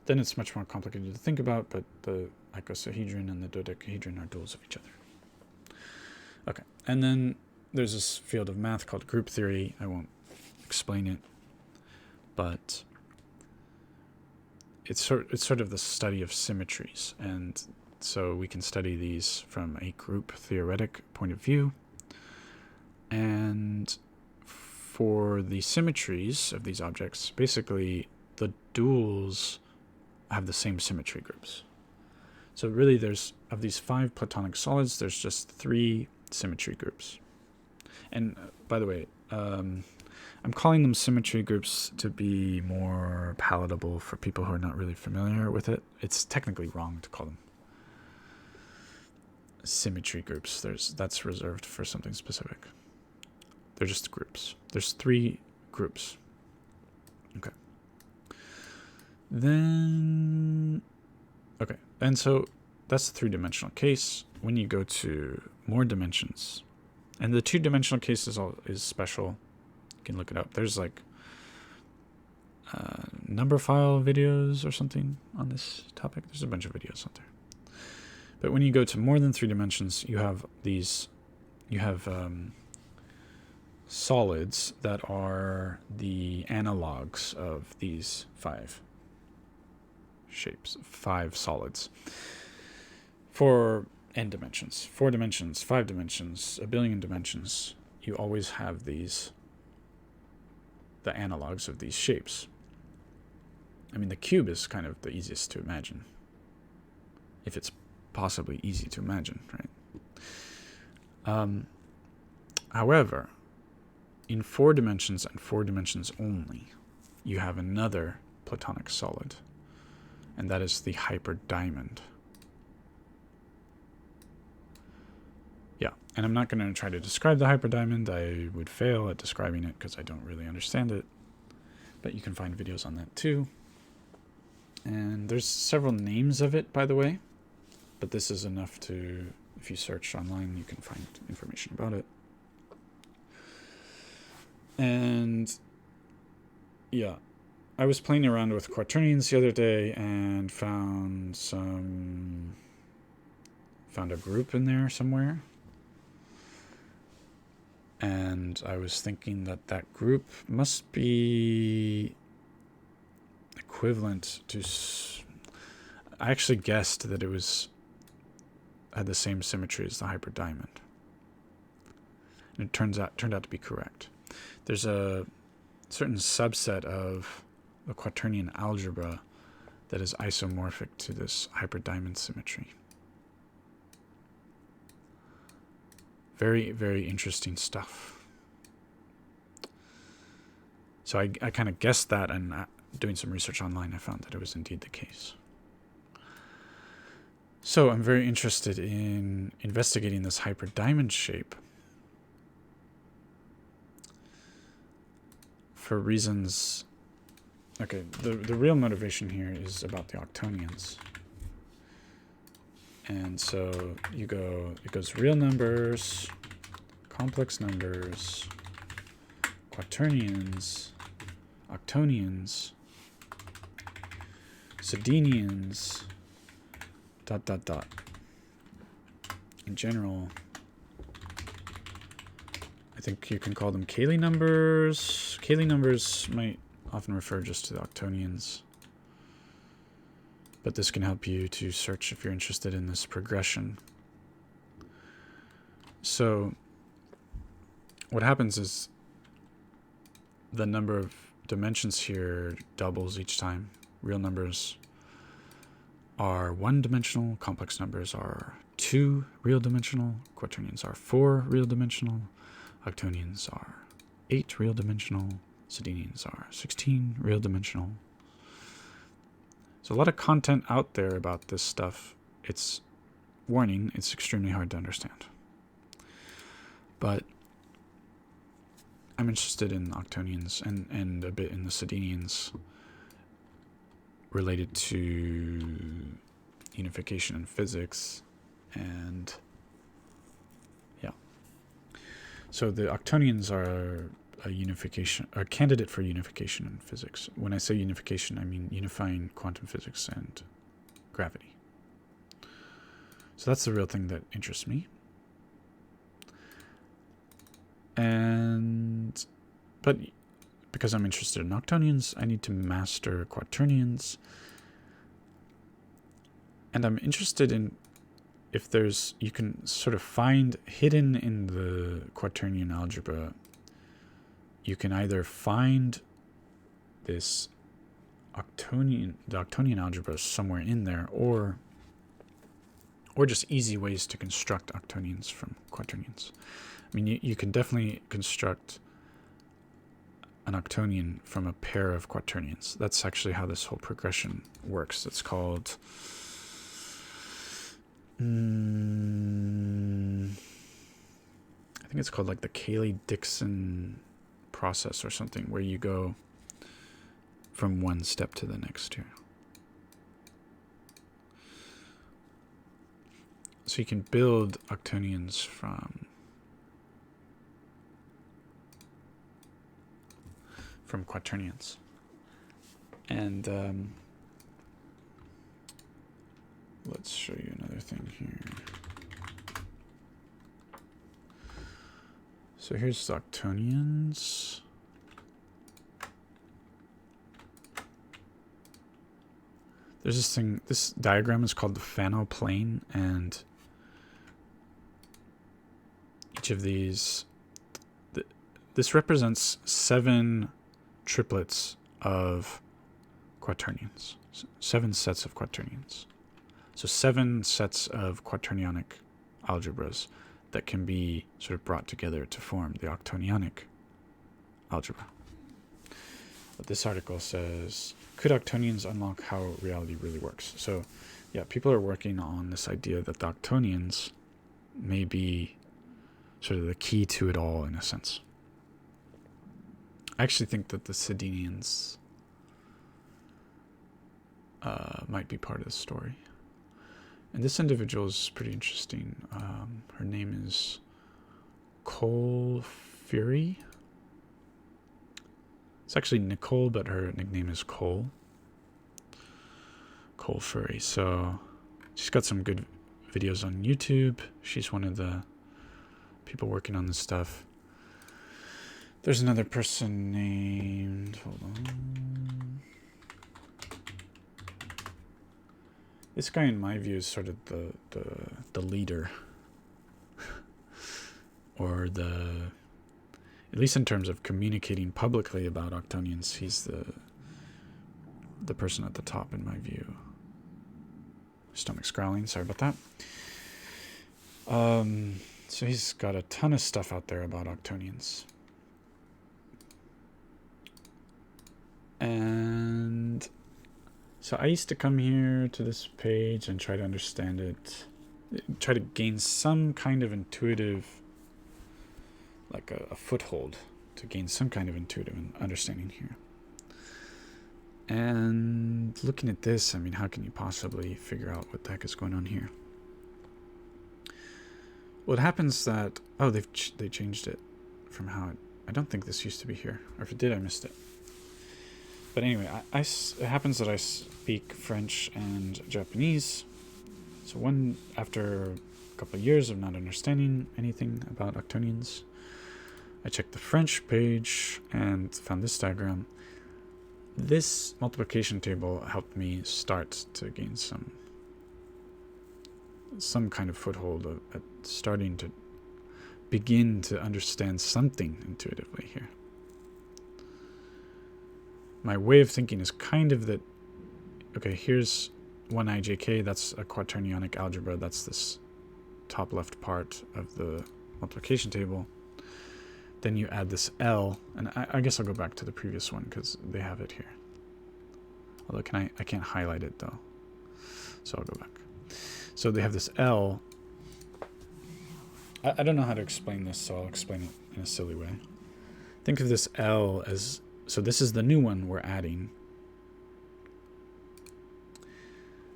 Then it's much more complicated to think about, but the icosahedron and the dodecahedron are duals of each other. Okay, and then there's this field of math called group theory. I won't explain it, but it's sort of the study of symmetries, and so we can study these from a group theoretic point of view. And for the symmetries of these objects, basically the duals have the same symmetry groups. So really there's, of these 5 Platonic solids, there's just 3 symmetry groups. And by the way, I'm calling them symmetry groups to be more palatable for people who are not really familiar with it. It's technically wrong to call them symmetry groups. That's reserved for something specific. They're just groups. There's 3 groups. Okay. Then, okay, and so that's the 3-dimensional case. When you go to more dimensions, and the 2-dimensional case is special. You can look it up. There's like number file videos or something on this topic. There's a bunch of videos out there. But when you go to more than 3 dimensions, you have these, solids that are the analogs of these 5 shapes, 5 solids. For n dimensions, 4 dimensions, 5 dimensions, a billion dimensions, you always have these, the analogs of these shapes. I mean, the cube is kind of the easiest to imagine, if it's possibly easy to imagine, right? However, in 4 dimensions and 4 dimensions only, you have another Platonic solid, and that is the hyperdiamond. Yeah, and I'm not going to try to describe the hyperdiamond. I would fail at describing it because I don't really understand it, but you can find videos on that too. And there's several names of it, by the way, but this is enough to, if you search online, you can find information about it. And yeah, I was playing around with quaternions the other day and found a group in there somewhere. And I was thinking that group must be equivalent to, I actually guessed that it had the same symmetry as the hyperdiamond. And it turned out to be correct. There's a certain subset of the quaternion algebra that is isomorphic to this hyperdiamond symmetry. Very, very interesting stuff. So I kind of guessed that, and doing some research online, I found that it was indeed the case. So I'm very interested in investigating this hyperdiamond shape for reasons. Okay, the real motivation here is about the octonions. And so it goes real numbers, complex numbers, quaternions, octonions, sedenions, ... In general, I think you can call them Cayley numbers. Cayley numbers might often refer just to the octonions, but this can help you to search if you're interested in this progression. So what happens is the number of dimensions here doubles each time. Real numbers are 1-dimensional, complex numbers are 2 real dimensional, quaternions are 4 real dimensional, octonions are 8 real dimensional, sedenions are 16 real dimensional. So a lot of content out there about this stuff. It's, warning, it's extremely hard to understand. But I'm interested in octonions and a bit in the Sedenians related to unification in physics, and yeah. So the octonions are a candidate for unification in physics. When I say unification, I mean unifying quantum physics and gravity. So that's the real thing that interests me. But because I'm interested in octonions, I need to master quaternions. And I'm interested in if you can sort of find hidden in the quaternion algebra, you can either find this the octonion algebra somewhere in there, or just easy ways to construct octonions from quaternions. I mean, you can definitely construct an octonion from a pair of quaternions. That's actually how this whole progression works. It's called I think it's called like the Cayley-Dickson process or something, where you go from one step to the next here. So you can build octonions from quaternions. And let's show you another thing here. So here's the octonions. There's this thing, this diagram is called the Fano plane, and each of these, this represents 7 triplets of quaternions, 7 sets of quaternions. So 7 sets of quaternionic algebras that can be sort of brought together to form the octonionic algebra. But this article says, could octonions unlock how reality really works? So yeah, people are working on this idea that the octonions may be sort of the key to it all, in a sense. I actually think that the Sedenians might be part of the story. And this individual is pretty interesting. Her name is Cole Fury. It's actually Nicole, but her nickname is Cole. Cole Fury. So she's got some good videos on YouTube. She's one of the people working on this stuff. There's another person named, hold on. This guy, in my view, is sort of the leader, or at least in terms of communicating publicly about octonions, he's the person at the top, in my view. Stomach's growling, sorry about that. So he's got a ton of stuff out there about octonions. And so I used to come here to this page and try to understand it, try to gain some kind of intuitive, like a foothold, to gain some kind of intuitive understanding here. And looking at this, I mean, how can you possibly figure out what the heck is going on here? Well, it happens that, oh, they changed it from how I don't think this used to be here, or if it did, I missed it. But anyway, it happens that I speak French and Japanese. So after a couple of years of not understanding anything about octonions, I checked the French page and found this diagram. This multiplication table helped me start to gain some kind of foothold at starting to begin to understand something intuitively here. My way of thinking is kind of that, okay, here's 1ijk, that's a quaternionic algebra, that's this top left part of the multiplication table. Then you add this L, and I guess I'll go back to the previous one because they have it here. Although I can't highlight it though, so I'll go back. So they have this L. I don't know how to explain this, so I'll explain it in a silly way. think of this L as, so this is the new one we're adding.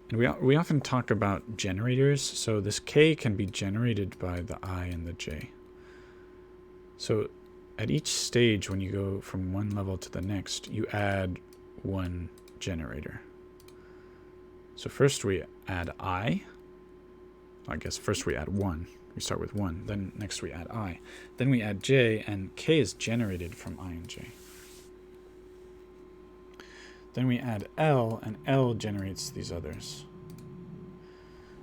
And we often talk about generators, so this K can be generated by the I and the J. So at each stage, when you go from one level to the next, you add one generator. So first we add I. I guess first we add 1. We start with 1. Then next we add I. Then we add J, and K is generated from I and J. Then we add L, and L generates these others.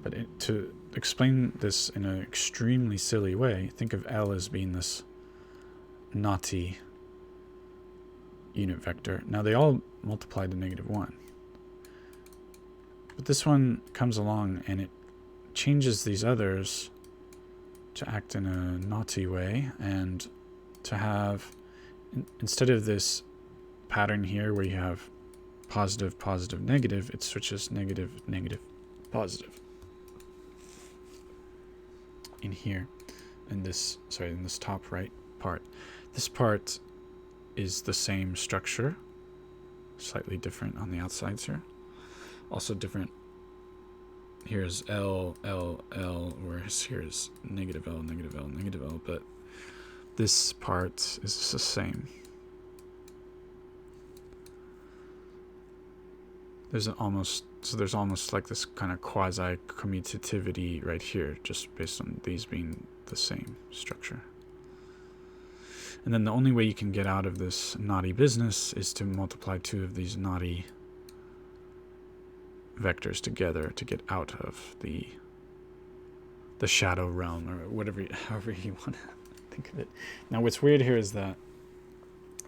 But to explain this in an extremely silly way, think of L as being this naughty unit vector. Now they all multiply to -1. But this one comes along and it changes these others to act in a naughty way, and to have, instead of this pattern here where you have positive, positive, negative, it switches negative, negative, positive. In here, in this top right part. This part is the same structure, slightly different on the outsides here. Also different. Here's L, L, L, whereas here's negative L, negative L, negative L, but this part is the same. There's almost like this kind of quasi-commutativity right here, just based on these being the same structure. And then the only way you can get out of this naughty business is to multiply 2 of these naughty vectors together to get out of the shadow realm, or however you want to think of it. Now what's weird here is that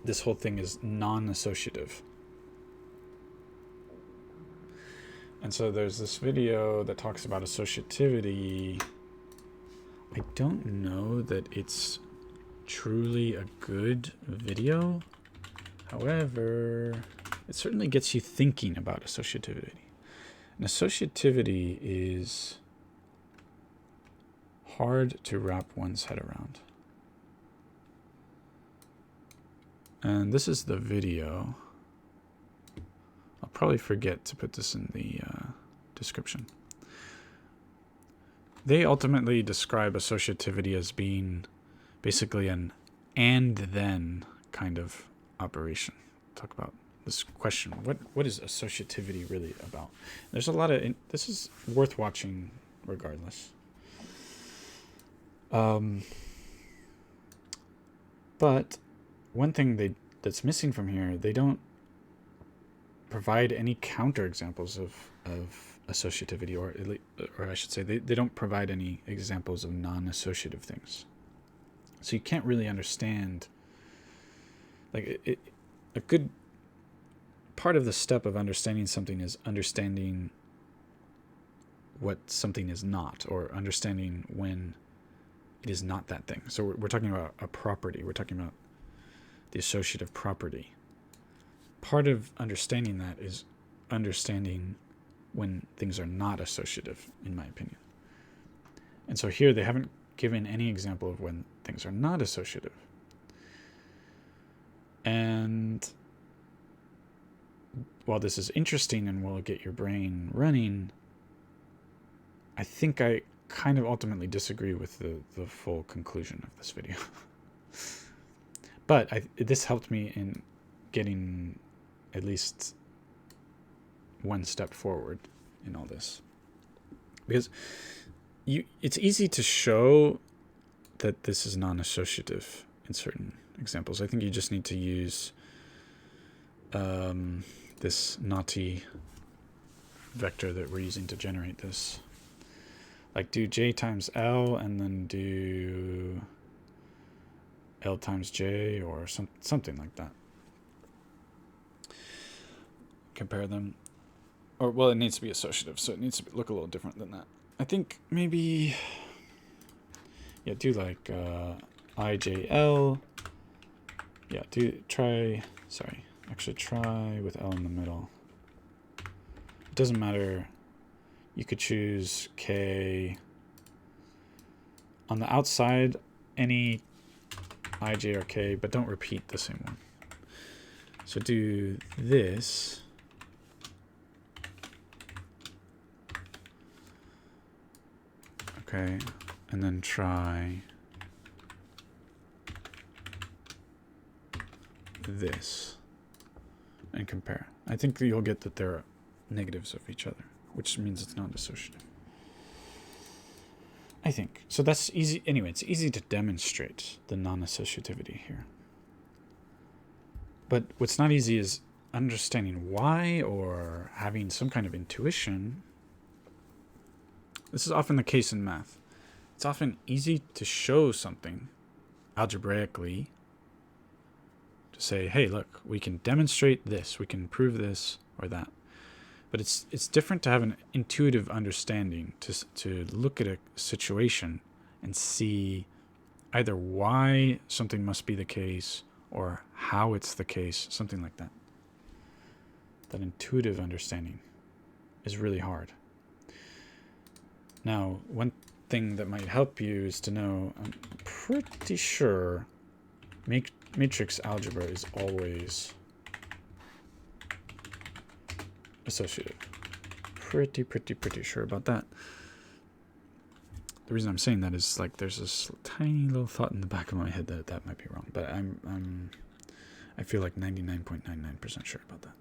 this whole thing is non-associative. And so there's this video that talks about associativity. I don't know that it's truly a good video. However, it certainly gets you thinking about associativity. And associativity is hard to wrap one's head around. And this is the video. I'll probably forget to put this in the description. They ultimately describe associativity as being basically an and then kind of operation. Talk about this question. What is associativity really about? There's a lot of... this is worth watching regardless. But one thing that's missing from here, they don't provide any counterexamples of associativity, or I should say, they don't provide any examples of non-associative things. So you can't really understand, like, a good part of the step of understanding something is understanding what something is not, or understanding when it is not that thing. So we're talking about a property. We're talking about the associative property. Part of understanding that is understanding when things are not associative, in my opinion. And so here they haven't given any example of when things are not associative. And while this is interesting and will get your brain running, I think I kind of ultimately disagree with the full conclusion of this video. But this helped me in getting at least one step forward in all this. Because it's easy to show that this is non-associative in certain examples. I think you just need to use this naughty vector that we're using to generate this. Like do J times L and then do L times J or something like that. Compare them. Or, well, it needs to be associative, so it needs to look a little different than that. I think maybe, yeah, do like IJL. Yeah, try with L in the middle. It doesn't matter. You could choose K. On the outside, any I, J, or K, but don't repeat the same one. So do this. Okay, and then try this and compare. I think you'll get that they're negatives of each other, which means it's non-dissociative. I think. So that's easy. Anyway, it's easy to demonstrate the non-associativity here. But what's not easy is understanding why or having some kind of intuition. This is often the case in math. It's often easy to show something algebraically, to say, hey, look, we can demonstrate this, we can prove this or that. But it's different to have an intuitive understanding, to look at a situation and see either why something must be the case or how it's the case, something like that. That intuitive understanding is really hard. Now, one thing that might help you is to know, I'm pretty sure matrix algebra is always associative. Pretty sure about that. The reason I'm saying that is like there's this tiny little thought in the back of my head that that might be wrong, but I feel like 99.99% sure about that.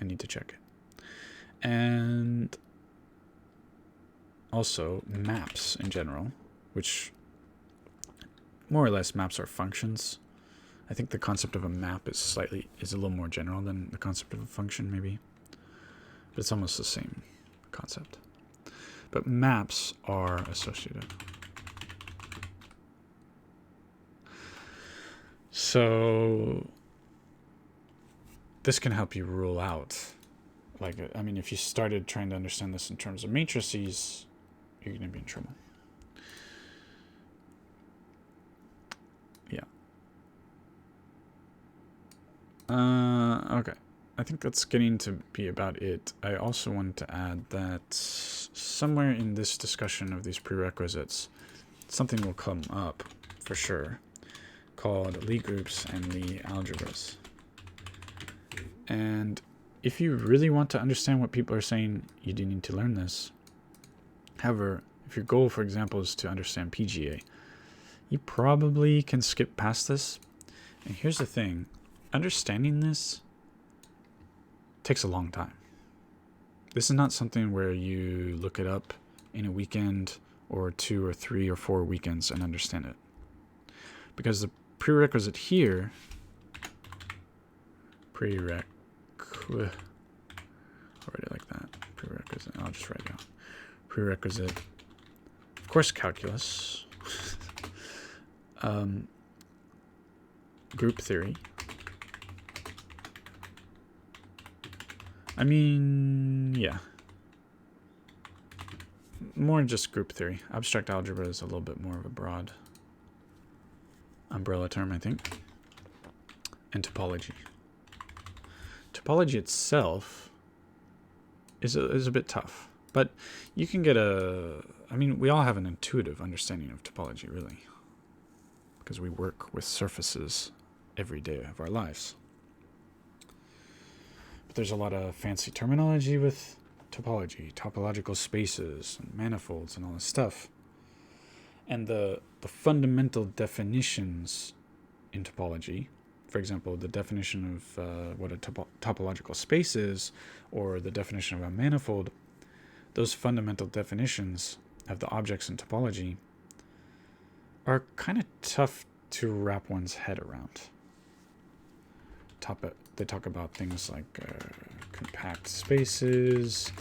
I need to check it. And also maps in general, which more or less maps are functions. I think the concept of a map is a little more general than the concept of a function, maybe. But it's almost the same concept. But maps are associative. So this can help you rule out, like, I mean, if you started trying to understand this in terms of matrices, you're going to be in trouble. Yeah. Okay. I think that's getting to be about it. I also wanted to add that somewhere in this discussion of these prerequisites, something will come up for sure called Lie groups and Lie algebras. And if you really want to understand what people are saying, you do need to learn this. However, if your goal, for example, is to understand PGA, you probably can skip past this. And here's the thing, understanding this takes a long time. This is not something where you look it up in a weekend or 2 or 3 or 4 weekends and understand it. Because the prerequisite here, I'll write it like that, prerequisite, I'll just write it down. Prerequisite, of course, calculus, group theory. I mean, yeah. More just group theory. Abstract algebra is a little bit more of a broad umbrella term, I think. And topology. Topology itself is a bit tough. But you can get I mean, we all have an intuitive understanding of topology, really. Because we work with surfaces every day of our lives. But there's a lot of fancy terminology with topology, topological spaces, and manifolds, and all this stuff. And the fundamental definitions in topology, for example, the definition of what a topological space is, or the definition of a manifold, those fundamental definitions of the objects in topology are kind of tough to wrap one's head around. They talk about things like compact spaces.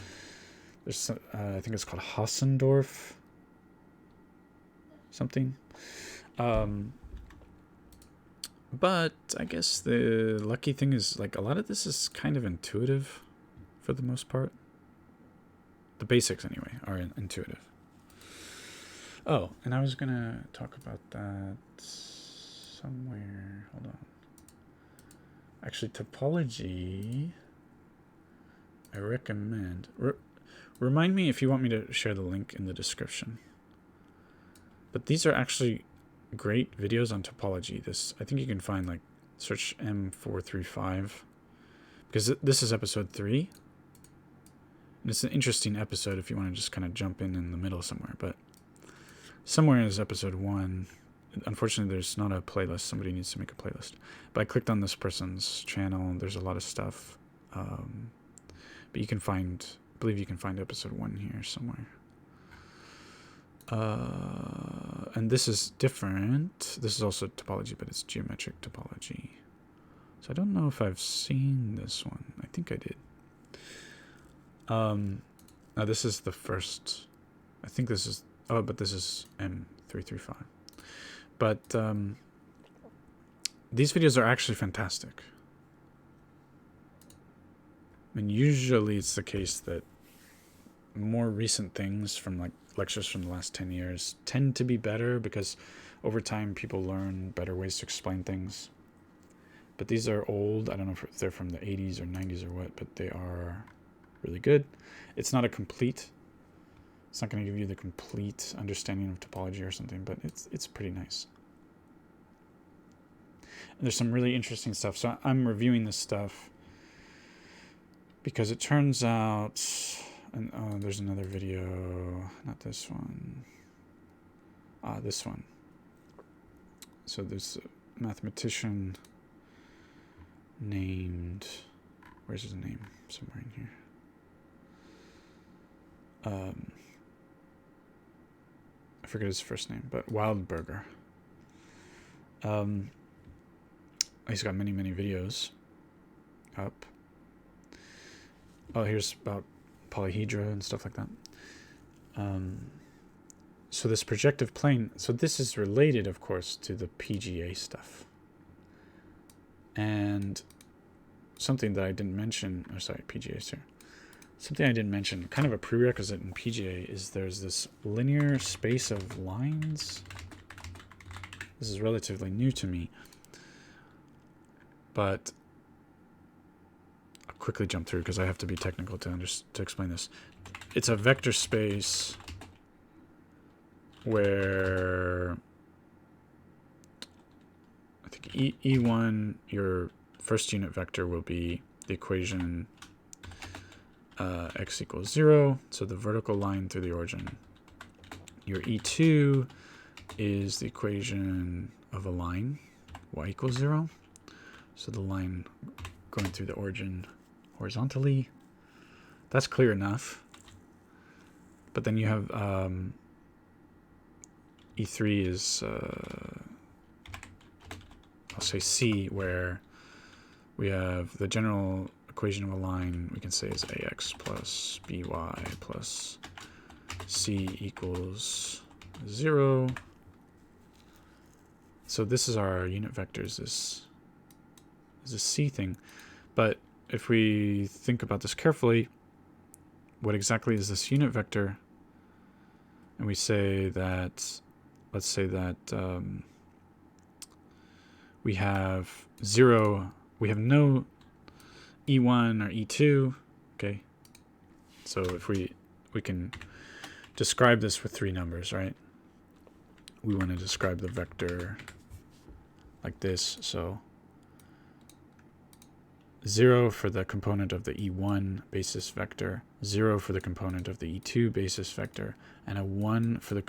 There's I think it's called Hausendorff something. But I guess the lucky thing is, like, a lot of this is kind of intuitive for the most part. The basics, anyway, are intuitive. Oh, and I was going to talk about that somewhere. Hold on. Actually, topology, I recommend. Remind me if you want me to share the link in the description. But these are actually great videos on topology. I think you can find, like, search M435, because this is episode 3. And it's an interesting episode if you want to just kind of jump in the middle somewhere. But somewhere is episode 1. Unfortunately, there's not a playlist. Somebody needs to make a playlist. But I clicked on this person's channel. There's a lot of stuff. But you can find, I believe you can find episode 1 here somewhere. And this is different. This is also topology, but it's geometric topology. So I don't know if I've seen this one. I think I did. Now this is the first. I think this is. Oh, but this is M335. But these videos are actually fantastic. I mean, usually it's the case that more recent things from, like, lectures from the last 10 years tend to be better because over time people learn better ways to explain things. But these are old. I don't know if they're from the 80s or 90s or what, but they are really good. It's not a complete. It's not going to give you the complete understanding of topology or something, but it's pretty nice. And there's some really interesting stuff. So I'm reviewing this stuff because it turns out, and there's another video, not this one. This one. So there's a mathematician named, where's his name? Somewhere in here. I forget his first name, but Wildberger. He's got many videos up. Oh, here's about polyhedra and stuff like that. So this projective plane, so this is related, of course, to the PGA stuff. And something that I didn't mention, or sorry, PGA's here. Something I didn't mention, kind of a prerequisite in PGA, is there's this linear space of lines. This is relatively new to me. But I'll quickly jump through because I have to be technical to explain this. It's a vector space where I think E1, your first unit vector, will be the equation x equals 0, so the vertical line through the origin. Your E2 is the equation of a line, y equals 0, so the line going through the origin horizontally. That's clear enough. But then you have E3 is, I'll say C, where we have the general equation of a line, we can say, is ax plus by plus c equals 0. So this is our unit vectors. This is a C thing. But if we think about this carefully, what exactly is this unit vector? And we say that, let's say that we have 0, we have no E1 or E2, okay? So if we can describe this with 3 numbers, right? We want to describe the vector like this, so 0 for the component of the E1 basis vector, 0 for the component of the E2 basis vector, and a 1 for the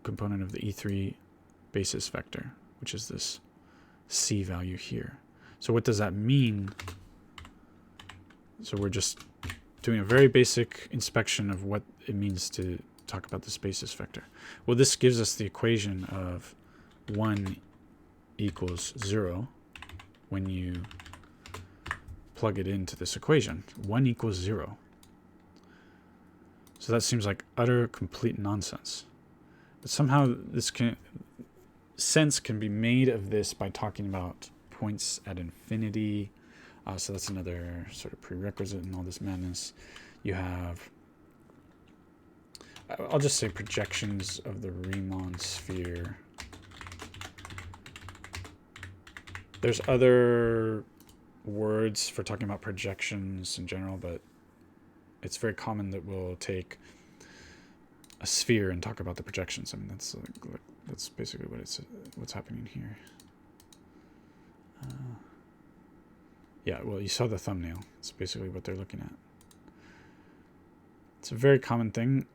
component of the E3 basis vector, which is this C value here. So what does that mean? So we're just doing a very basic inspection of what it means to talk about this basis vector. Well, this gives us the equation of 1 equals 0 when you plug it into this equation. 1 equals 0. So that seems like utter, complete nonsense. But somehow this sense can be made of this by talking about points at infinity. So that's another sort of prerequisite in all this madness. You have, I'll just say, projections of the Riemann sphere. There's other words for talking about projections in general, but it's very common that we'll take a sphere and talk about the projections. I mean, that's basically what's happening here. Yeah, well, you saw the thumbnail. It's basically what they're looking at. It's a very common thing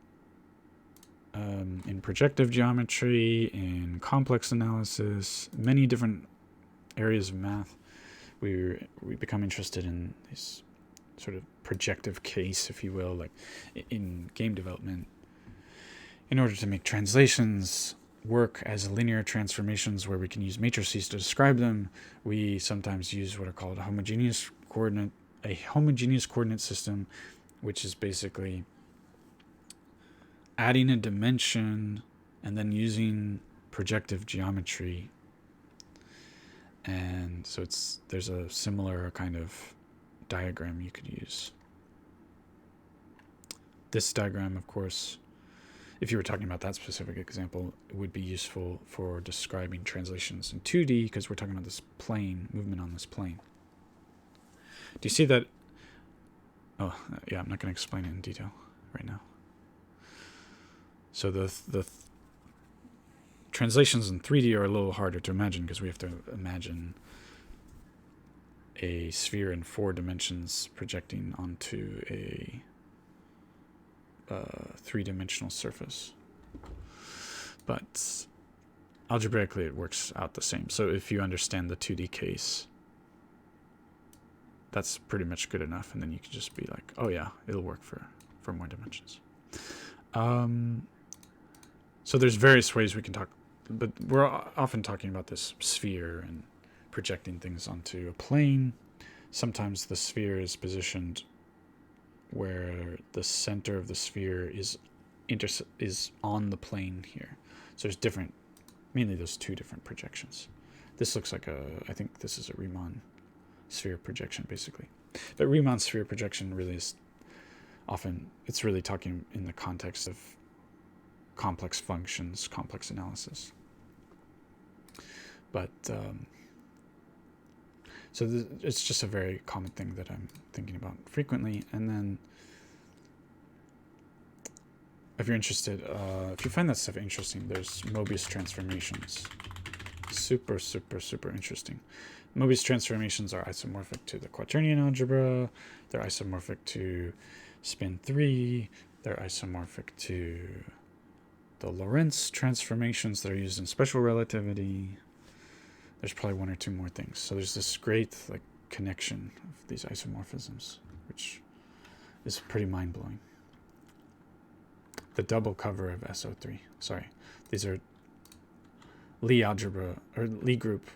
in projective geometry, in complex analysis, many different areas of math. We become interested in this sort of projective case, if you will, like in game development. In order to make translations work as linear transformations where we can use matrices to describe them, we sometimes use what are called a homogeneous coordinate system, which is basically adding a dimension and then using projective geometry. And so there's a similar kind of diagram you could use. This diagram, of course, if you were talking about that specific example, it would be useful for describing translations in 2D because we're talking about this plane, movement on this plane. Do you see that? Oh, yeah, I'm not going to explain it in detail right now. So the translations in 3D are a little harder to imagine because we have to imagine a sphere in 4 dimensions projecting onto a 3-dimensional surface. But algebraically it works out the same. So if you understand the 2D case, that's pretty much good enough, and then you can just be like, oh yeah, it'll work for more dimensions. So there's various ways we can talk, but we're often talking about this sphere and projecting things onto a plane. Sometimes the sphere is positioned where the center of the sphere is on the plane here. So there's mainly those 2 different projections. This looks like I think this is a Riemann sphere projection, basically. But Riemann sphere projection really is often, it's really talking in the context of complex functions, complex analysis. But so it's just a very common thing that I'm thinking about frequently. And then if you're interested, if you find that stuff interesting, there's Mobius transformations. Super, super, super interesting. Mobius transformations are isomorphic to the quaternion algebra. They're isomorphic to spin 3. They're isomorphic to the Lorentz transformations that are used in special relativity. There's probably 1 or 2 more things. So there's this great connection of these isomorphisms, which is pretty mind-blowing. The double cover of SO3. Sorry, these are Lie algebra, or Lie group.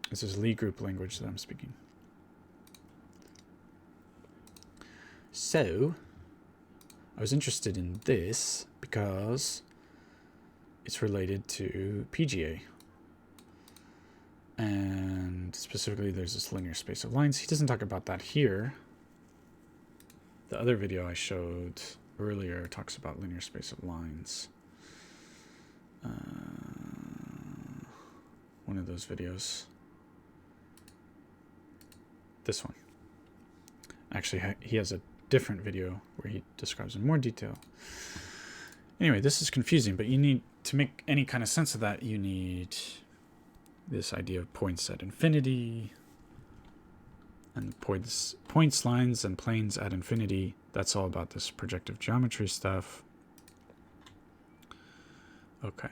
This is Lie group language that I'm speaking. So, I was interested in this because it's related to PGA. And specifically, there's this linear space of lines. He doesn't talk about that here. The other video I showed earlier talks about linear space of lines. One of those videos. This one. Actually, he has a different video where he describes in more detail. Anyway, this is confusing, but you need to make any kind of sense of that. You need this idea of points at infinity, and points, lines, and planes at infinity. That's all about this projective geometry stuff. Okay.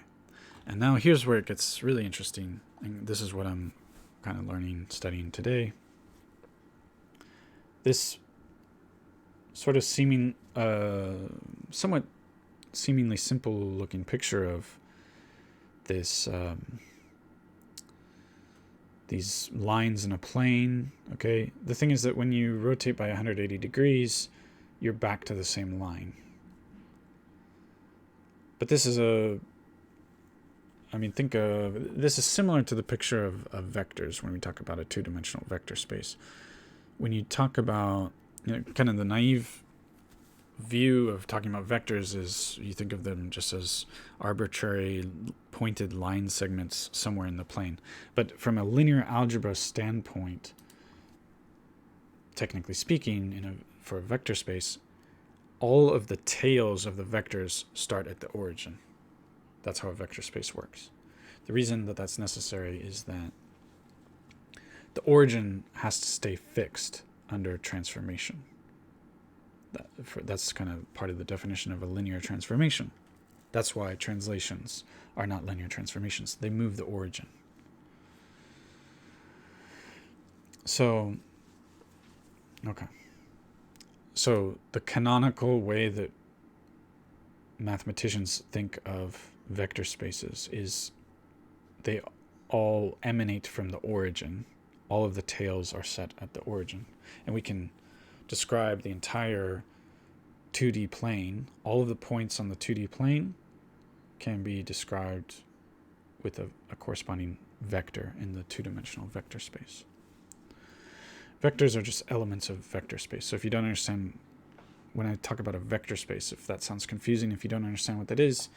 And now here's where it gets really interesting. And this is what I'm kind of learning, studying today. This sort of somewhat seemingly simple looking picture of this, these lines in a plane. Okay. The thing is that when you rotate by 180 degrees, you're back to the same line. But this is this is similar to the picture of vectors when we talk about a 2-dimensional vector space. When you talk about, kind of the naive view of talking about vectors is you think of them just as arbitrary pointed line segments somewhere in the plane. But from a linear algebra standpoint, technically speaking, for a vector space, all of the tails of the vectors start at the origin. That's how a vector space works. The reason that that's necessary is that the origin has to stay fixed under transformation. That's kind of part of the definition of a linear transformation. That's why translations are not linear transformations. They move the origin. So, okay. So the canonical way that mathematicians think of vector spaces is they all emanate from the origin. All of the tails are set at the origin. And we can describe the entire 2D plane. All of the points on the 2D plane can be described with a corresponding vector in the two-dimensional vector space. Vectors are just elements of vector space. So if you don't understand, when I talk about a vector space, if that sounds confusing, if you don't understand what that is,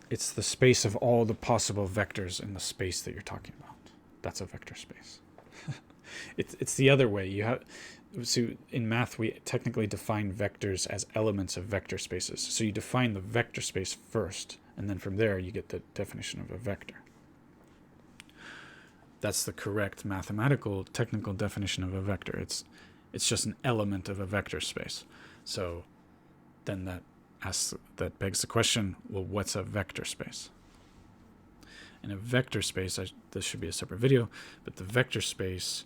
it's the space of all the possible vectors in the space that you're talking about. That's a vector space. It's the other way. So in math, we technically define vectors as elements of vector spaces. So you define the vector space first, and then from there you get the definition of a vector. That's the correct mathematical, technical definition of a vector. It's just an element of a vector space. So then that begs the question, well, what's a vector space? In a vector space, this should be a separate video, but the vector space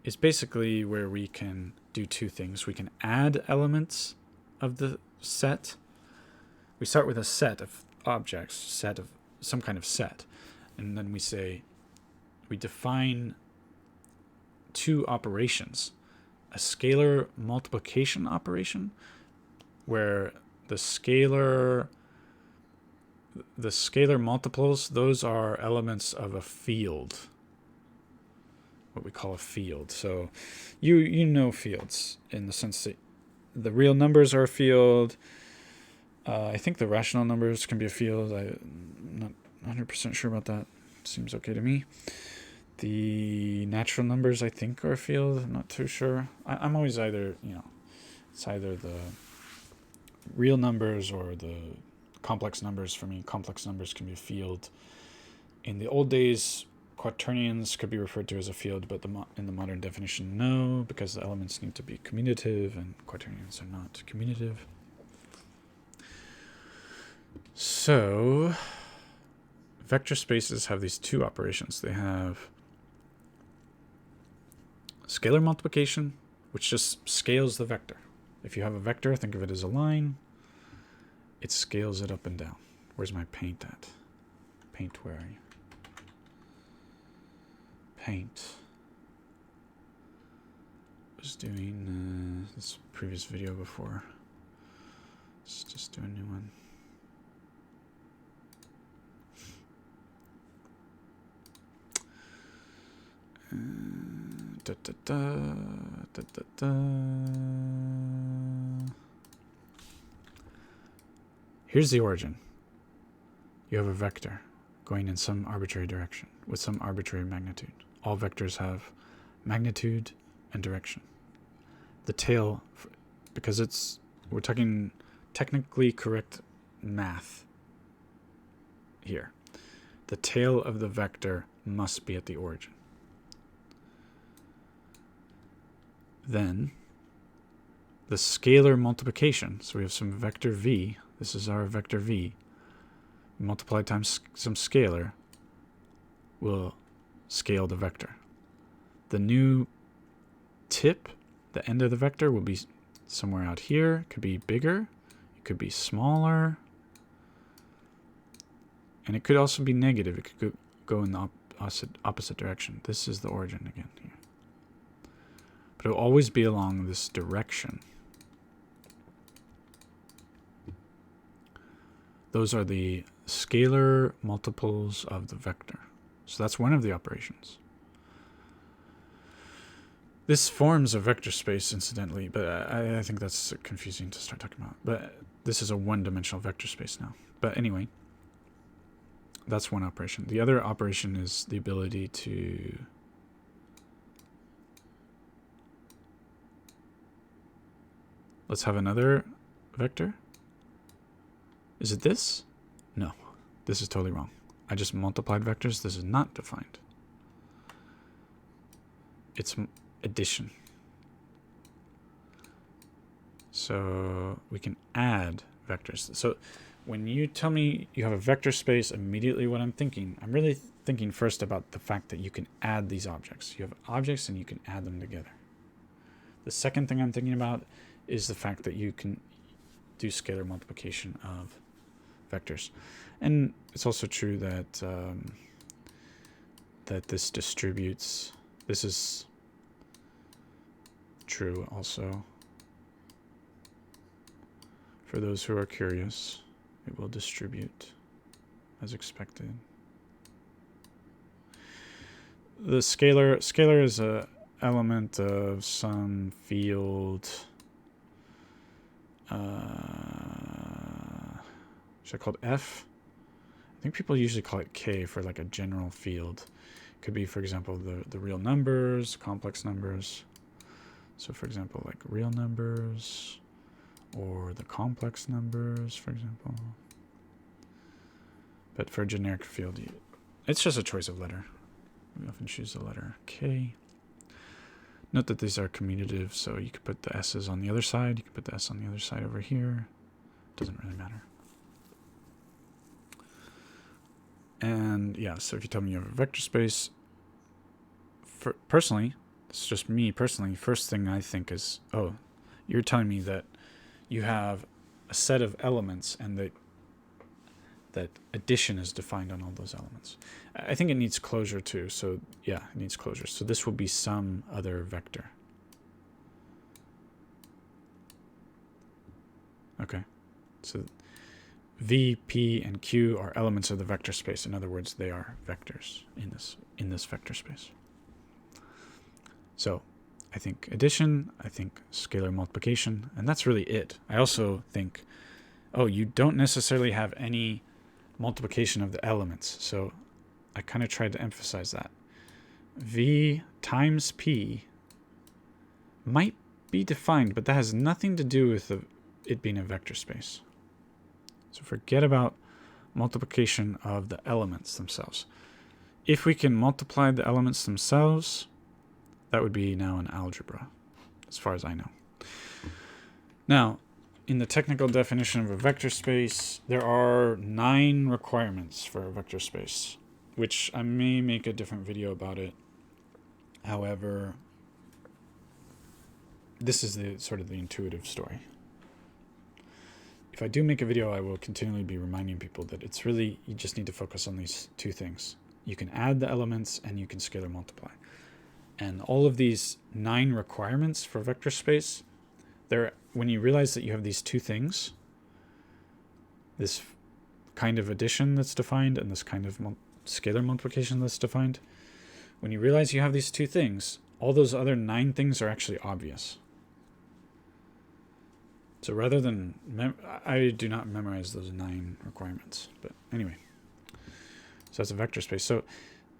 is basically where we can do two things. We can add elements of the set. We start with a set of objects, set of some kind of set, and then we define two operations. A scalar multiplication operation, where the scalar multiples, those are elements of a field, what we call a field. So you know fields in the sense that the real numbers are a field. I think the rational numbers can be a field. I'm not 100% sure about that. Seems okay to me. The natural numbers, I think, are a field. I'm not too sure. I'm always either, it's either the real numbers or the complex numbers. For me, complex numbers can be a field. In the old days, quaternions could be referred to as a field, but in the modern definition, no, because the elements need to be commutative, and quaternions are not commutative. So, vector spaces have these two operations. They have scalar multiplication, which just scales the vector. If you have a vector, think of it as a line. It scales it up and down. Where's my paint at? Paint, where are you? Paint. I was doing this previous video before. Let's just do a new one. Here's the origin. You have a vector going in some arbitrary direction with some arbitrary magnitude. All vectors have magnitude and direction. The tail, because we're talking technically correct math here. The tail of the vector must be at the origin. Then the scalar multiplication, so we have some vector v, this is our vector v, multiplied times some scalar will scale the vector. The new tip, the end of the vector, will be somewhere out here. It could be bigger, it could be smaller, and it could also be negative. It could go in the opposite direction. This is the origin again here. But it will always be along this direction. Those are the scalar multiples of the vector. So that's one of the operations. This forms a vector space, incidentally, but I think that's confusing to start talking about. But this is a one-dimensional vector space now. But anyway, that's one operation. The other operation is the ability to Let's have another vector. Is it this? No, this is totally wrong. I just multiplied vectors. This is not defined. It's addition. So we can add vectors. So when you tell me you have a vector space, immediately what I'm really thinking first about the fact that you can add these objects. You have objects and you can add them together. The second thing I'm thinking about is the fact that you can do scalar multiplication of vectors. And it's also true that that this distributes. This is true also. For those who are curious, it will distribute as expected. The scalar is a element of some field. Should I call it F? I think people usually call it K for like a general field. It could be, for example, the real numbers, complex numbers. So, for example, like real numbers, or the complex numbers, for example. But for a generic field, it's just a choice of letter. We often choose the letter K. Note that these are commutative, so you could put the S's on the other side. You could put the S on the other side over here. Doesn't really matter. And yeah, so if you tell me you have a vector space, personally, it's just me personally, first thing I think is, oh, you're telling me that you have a set of elements and that addition is defined on all those elements. I think it needs closure too. So yeah, it needs closure. So this will be some other vector. Okay. So V, P, and Q are elements of the vector space. In other words, they are vectors in this vector space. So I think addition, I think scalar multiplication, and that's really it. I also think, oh, you don't necessarily have any multiplication of the elements. So I kind of tried to emphasize that. V times P might be defined, but that has nothing to do with it being a vector space. So forget about multiplication of the elements themselves. If we can multiply the elements themselves, that would be now an algebra, as far as I know. Now, in the technical definition of a vector space, there are 9 requirements for a vector space, which I may make a different video about it. However, this is the sort of the intuitive story. If I do make a video, I will continually be reminding people that it's really, you just need to focus on these 2 things. You can add the elements and you can scalar multiply. And all of these 9 requirements for vector space, when you realize that you have these 2 things, this kind of addition that's defined and this kind of scalar multiplication that's defined, when you realize you have these 2 things, all those other 9 things are actually obvious. So rather than, I do not memorize those 9 requirements, but anyway. So that's a vector space. So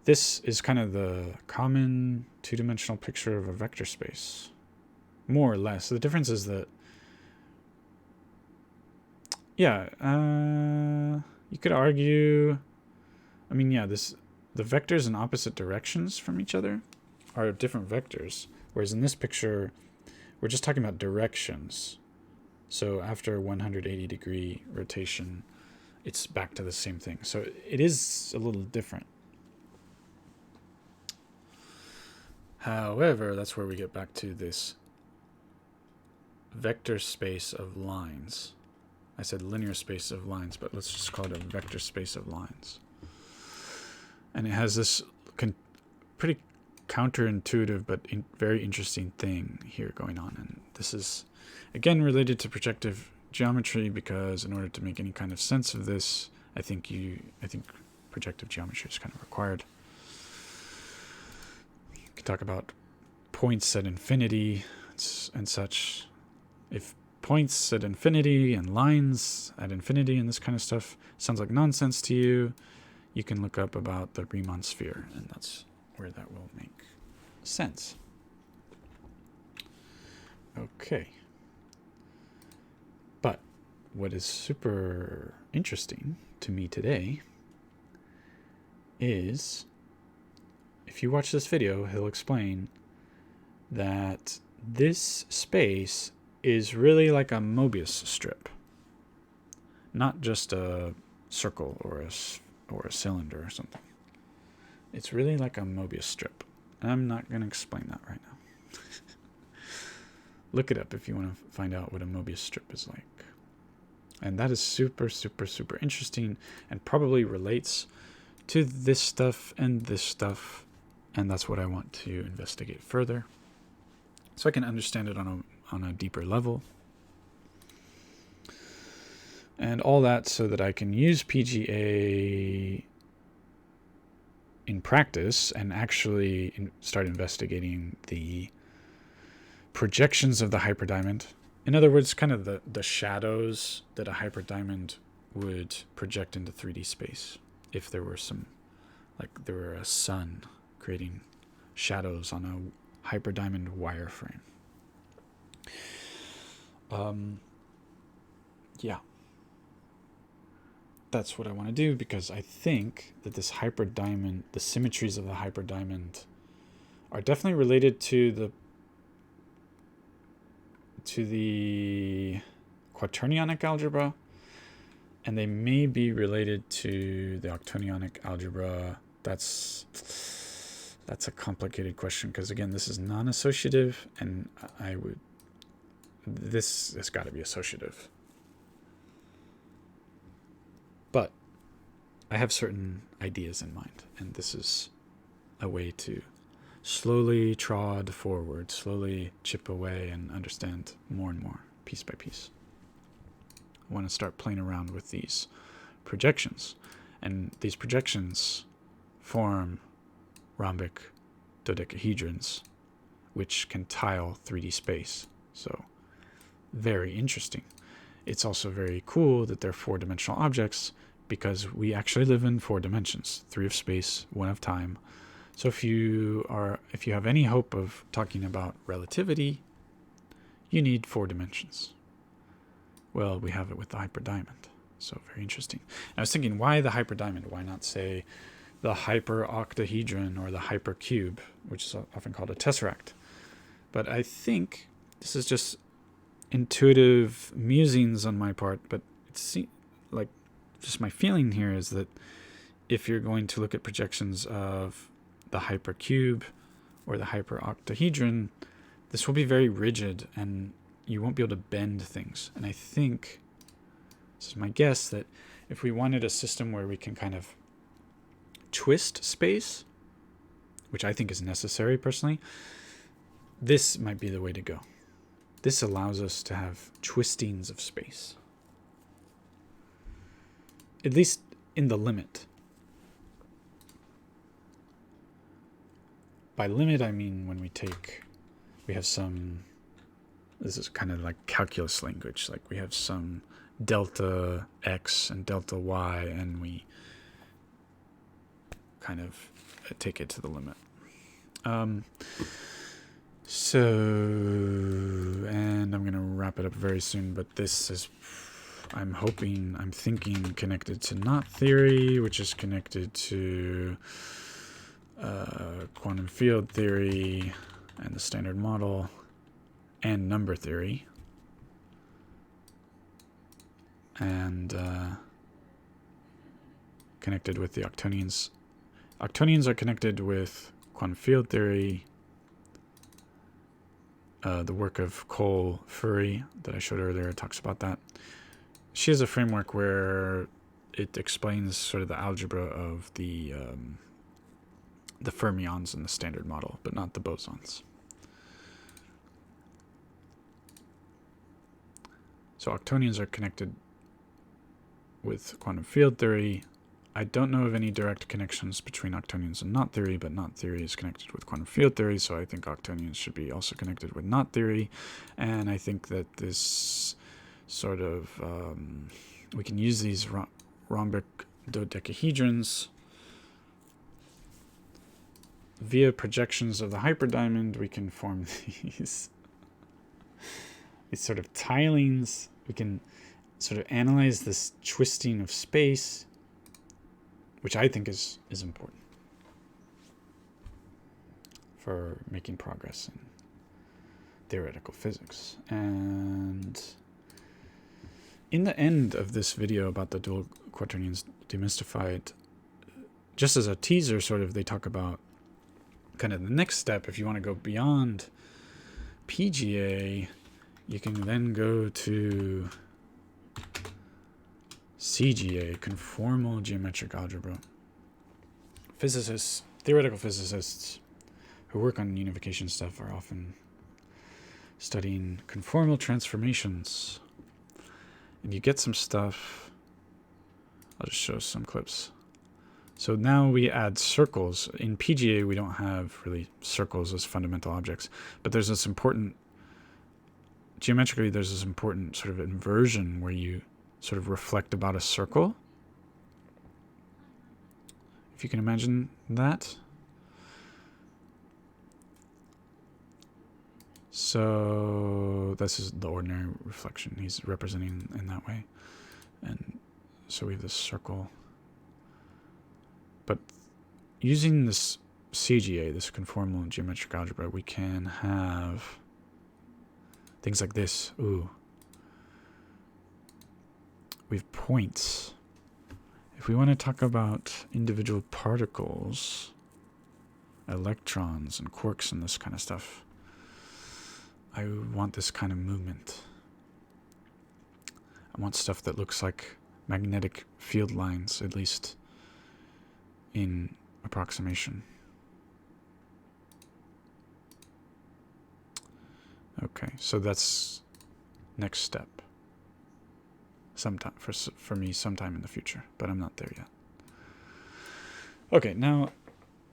this is kind of the common 2-dimensional picture of a vector space, more or less. The difference is that, yeah, you could argue, I mean, yeah, the vectors in opposite directions from each other are different vectors, whereas in this picture, we're just talking about directions. So after 180-degree rotation, it's back to the same thing. So it is a little different. However, that's where we get back to this vector space of lines. I said linear space of lines, but let's just call it a vector space of lines. And it has this pretty counterintuitive but very interesting thing here going on. And this is, again, related to projective geometry, because in order to make any kind of sense of this, I think projective geometry is kind of required. You can talk about points at infinity and such. If points at infinity and lines at infinity and this kind of stuff sounds like nonsense to you, you can look up about the Riemann sphere, and that's where that will make sense. Okay. what is super interesting to me today is, if you watch this video, he'll explain that this space is really like a Mobius strip, not just a circle or a cylinder or something. It's really like a Mobius strip. I'm not going to explain that right now. Look it up if you want to find out what a Mobius strip is like. And that is super, super, super interesting and probably relates to this stuff and this stuff. And that's what I want to investigate further, so I can understand it on a deeper level. And all that so that I can use PGA in practice and actually start investigating the projections of the hyperdiamond. In other words, kind of the shadows that a hyperdiamond would project into 3D space. If there were like there were a sun creating shadows on a hyperdiamond wireframe. Yeah. That's what I want to do, because I think that this hyperdiamond, the symmetries of the hyperdiamond, are definitely related to the quaternionic algebra, and they may be related to the octonionic algebra. That's a complicated question, because again, this is non-associative, and this has got to be associative. But I have certain ideas in mind, and this is a way to slowly trod forward, slowly chip away and understand more and more, piece by piece. I want to start playing around with these projections, and these projections form rhombic dodecahedrons, which can tile 3D space. So very interesting. It's also very cool that they're 4-dimensional objects, because we actually live in 4 dimensions, 3 of space, 1 of time. So if you have any hope of talking about relativity, you need 4 dimensions. Well, we have it with the hyperdiamond. So very interesting. I was thinking, why the hyperdiamond? Why not say the hyperoctahedron or the hypercube, which is often called a tesseract? But I think this is just intuitive musings on my part, but it's like just my feeling here is that if you're going to look at projections of the hypercube or the hyperoctahedron, this will be very rigid and you won't be able to bend things. And I think, this is my guess, that if we wanted a system where we can kind of twist space, which I think is necessary personally, this might be the way to go. This allows us to have twistings of space, at least in the limit. By limit, I mean when we have some, this is kind of like calculus language, like we have some delta x and delta y, and we kind of take it to the limit. So, and I'm going to wrap it up very soon, but this is, I'm thinking connected to knot theory, which is connected to quantum field theory and the standard model and number theory. And connected with the octonions. Octonions are connected with quantum field theory. The work of Cole Furry that I showed earlier talks about that. She has a framework where it explains sort of the algebra of the fermions in the standard model, but not the bosons. So octonions are connected with quantum field theory. I don't know of any direct connections between octonions and knot theory, but knot theory is connected with quantum field theory, so I think octonions should be also connected with knot theory. And I think that this sort of, we can use these rhombic dodecahedrons via projections of the hyperdiamond. We can form these sort of tilings. We can sort of analyze this twisting of space, which I think is important for making progress in theoretical physics. And in the end of this video about the dual quaternions demystified, just as a teaser, sort of, they talk about kind of the next step. If you want to go beyond PGA, you can then go to CGA, conformal geometric algebra. Physicists, theoretical physicists who work on unification stuff are often studying conformal transformations. And you get some stuff. I'll just show some clips. So now we add circles. In PGA, we don't have really circles as fundamental objects, but there's this important, geometrically, there's this important sort of inversion where you sort of reflect about a circle. If you can imagine that. So this is the ordinary reflection. He's representing in that way. And so we have this circle. But using this CGA, this conformal geometric algebra, we can have things like this. Ooh. We have points. If we want to talk about individual particles, electrons and quarks and this kind of stuff, I want this kind of movement. I want stuff that looks like magnetic field lines, at least in approximation. Okay, so that's next step. Sometime for me, sometime in the future, but I'm not there yet. Okay, now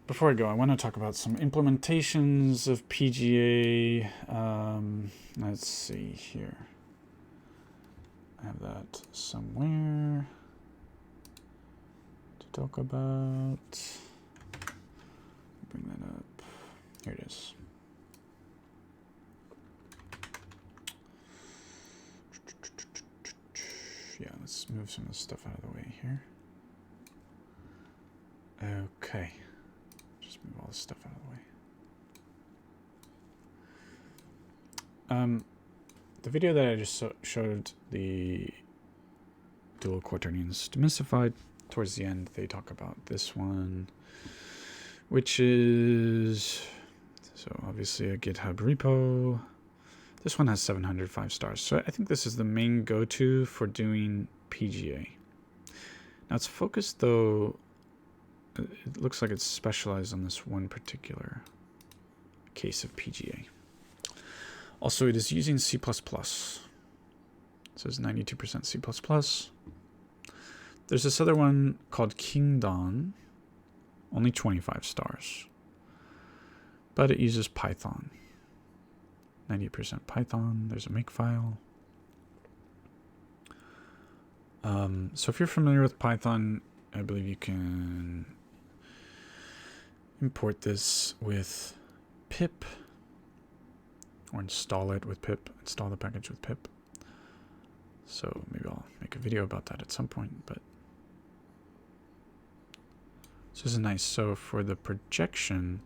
before I go, I want to talk about some implementations of PGA. Let's see here. I have that somewhere to talk about. Bring that up. Here it is. Yeah, let's move some of this stuff out of the way here. Okay. Just move all this stuff out of the way. The video that I just showed, the dual quaternions demystified, towards the end they talk about this one, which is, so obviously a GitHub repo. This one has 705 stars. So I think this is the main go-to for doing PGA. Now it's focused, though, it looks like it's specialized on this one particular case of PGA. Also, it is using C++. It says 92% C++. There's this other one called Kingdon, only 25 stars. But it uses Python. 90% Python. There's a makefile. So if you're familiar with Python, I believe you can import this with pip, or install it with pip, install the package with pip. So maybe I'll make a video about that at some point, but this is nice. So for the projection,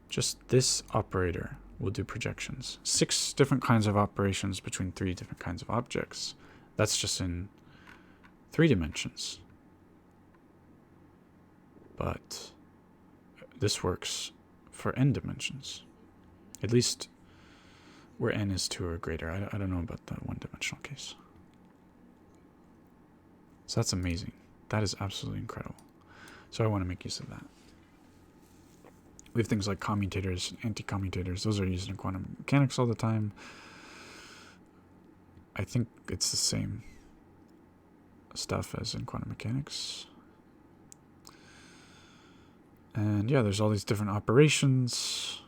just this operator will do projections. 6 different kinds of operations between 3 different kinds of objects. That's just in 3 dimensions. But this works for n dimensions. At least where n is 2 or greater. I don't know about the 1-dimensional case. So that's amazing. That is absolutely incredible. So I want to make use of that. We have things like commutators, anti-commutators. Those are used in quantum mechanics all the time. I think it's the same stuff as in quantum mechanics. And yeah, there's all these different operations.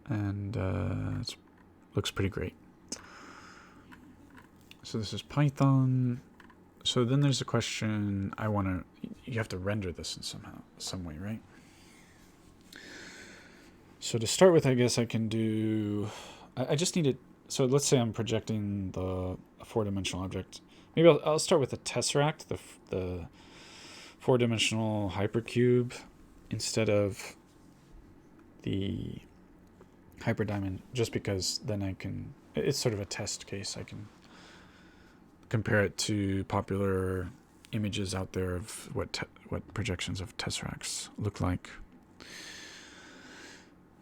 And it looks pretty great. So this is Python. So then there's a question, you have to render this in some way, right? So to start with, I guess I can do, I just need it so let's say I'm projecting a four-dimensional object. Maybe I'll start with a tesseract, the four-dimensional hypercube, instead of the hyperdiamond, just because then I can, it's sort of a test case. I can compare it to popular images out there of what projections of tesseracts look like.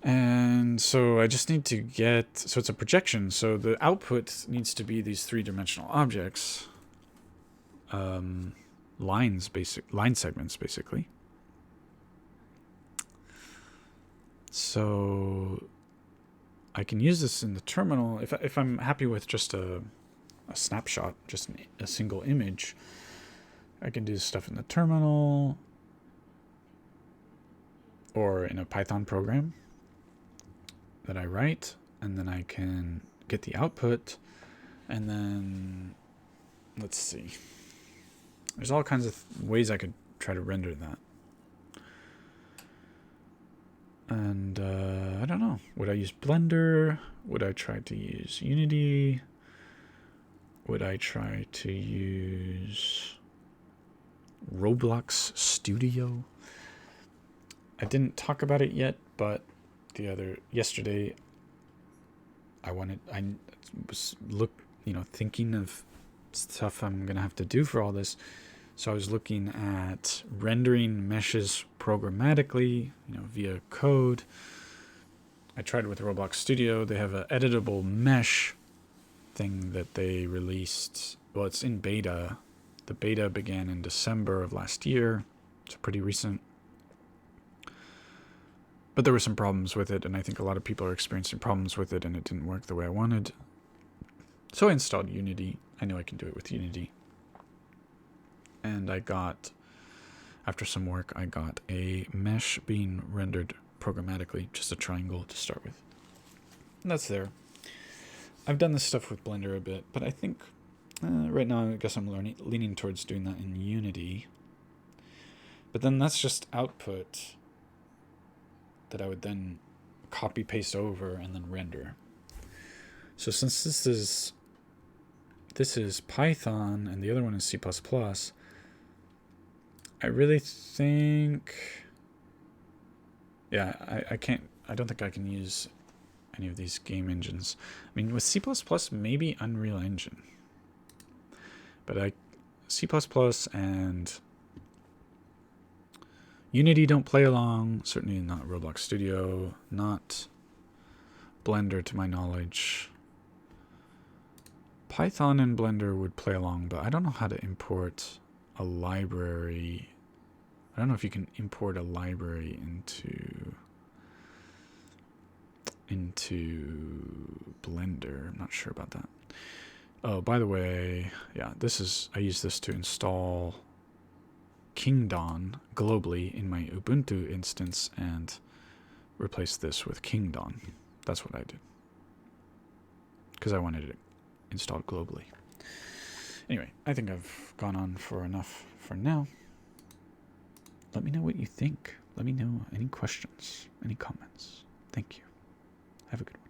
And so I just need to get, so it's a projection, so the output needs to be these three-dimensional objects, line segments basically. So I can use this in the terminal if I'm happy with just a snapshot, just a single image. I can do stuff in the terminal or in a Python program that I write, and then I can get the output, and then let's see. There's all kinds of ways I could try to render that. And I don't know. Would I use Blender? Would I try to use Unity? Would I try to use Roblox Studio? I didn't talk about it yet, but yesterday I was thinking of stuff I'm gonna have to do for all this. So I was looking at rendering meshes programmatically, via code. I tried with Roblox Studio. They have an editable mesh thing that they released. Well, it's in beta. The beta began in December of last year. It's pretty recent. But there were some problems with it, and I think a lot of people are experiencing problems with it, and it didn't work the way I wanted. So I installed Unity. I know I can do it with Unity. And I got, after some work, I got a mesh being rendered programmatically, just a triangle to start with. And that's there. I've done this stuff with Blender a bit, but I think right now I guess I'm leaning towards doing that in Unity. But then that's just output that I would then copy paste over and then render. So since this is Python and the other one is C++, I really think, I don't think I can use any of these game engines. I mean, with C++, maybe Unreal Engine. But C++ and Unity don't play along, certainly not Roblox Studio, not Blender to my knowledge. Python and Blender would play along, but I don't know how to import a library. I don't know if you can import a library into Blender. I'm not sure about that. Oh, by the way, I use this to install Kingdon globally in my Ubuntu instance and replace this with Kingdon. That's what I did, because I wanted it installed globally. Anyway, I think I've gone on for enough for now. Let me know what you think. Let me know any questions, any comments. Thank you. Have a good one.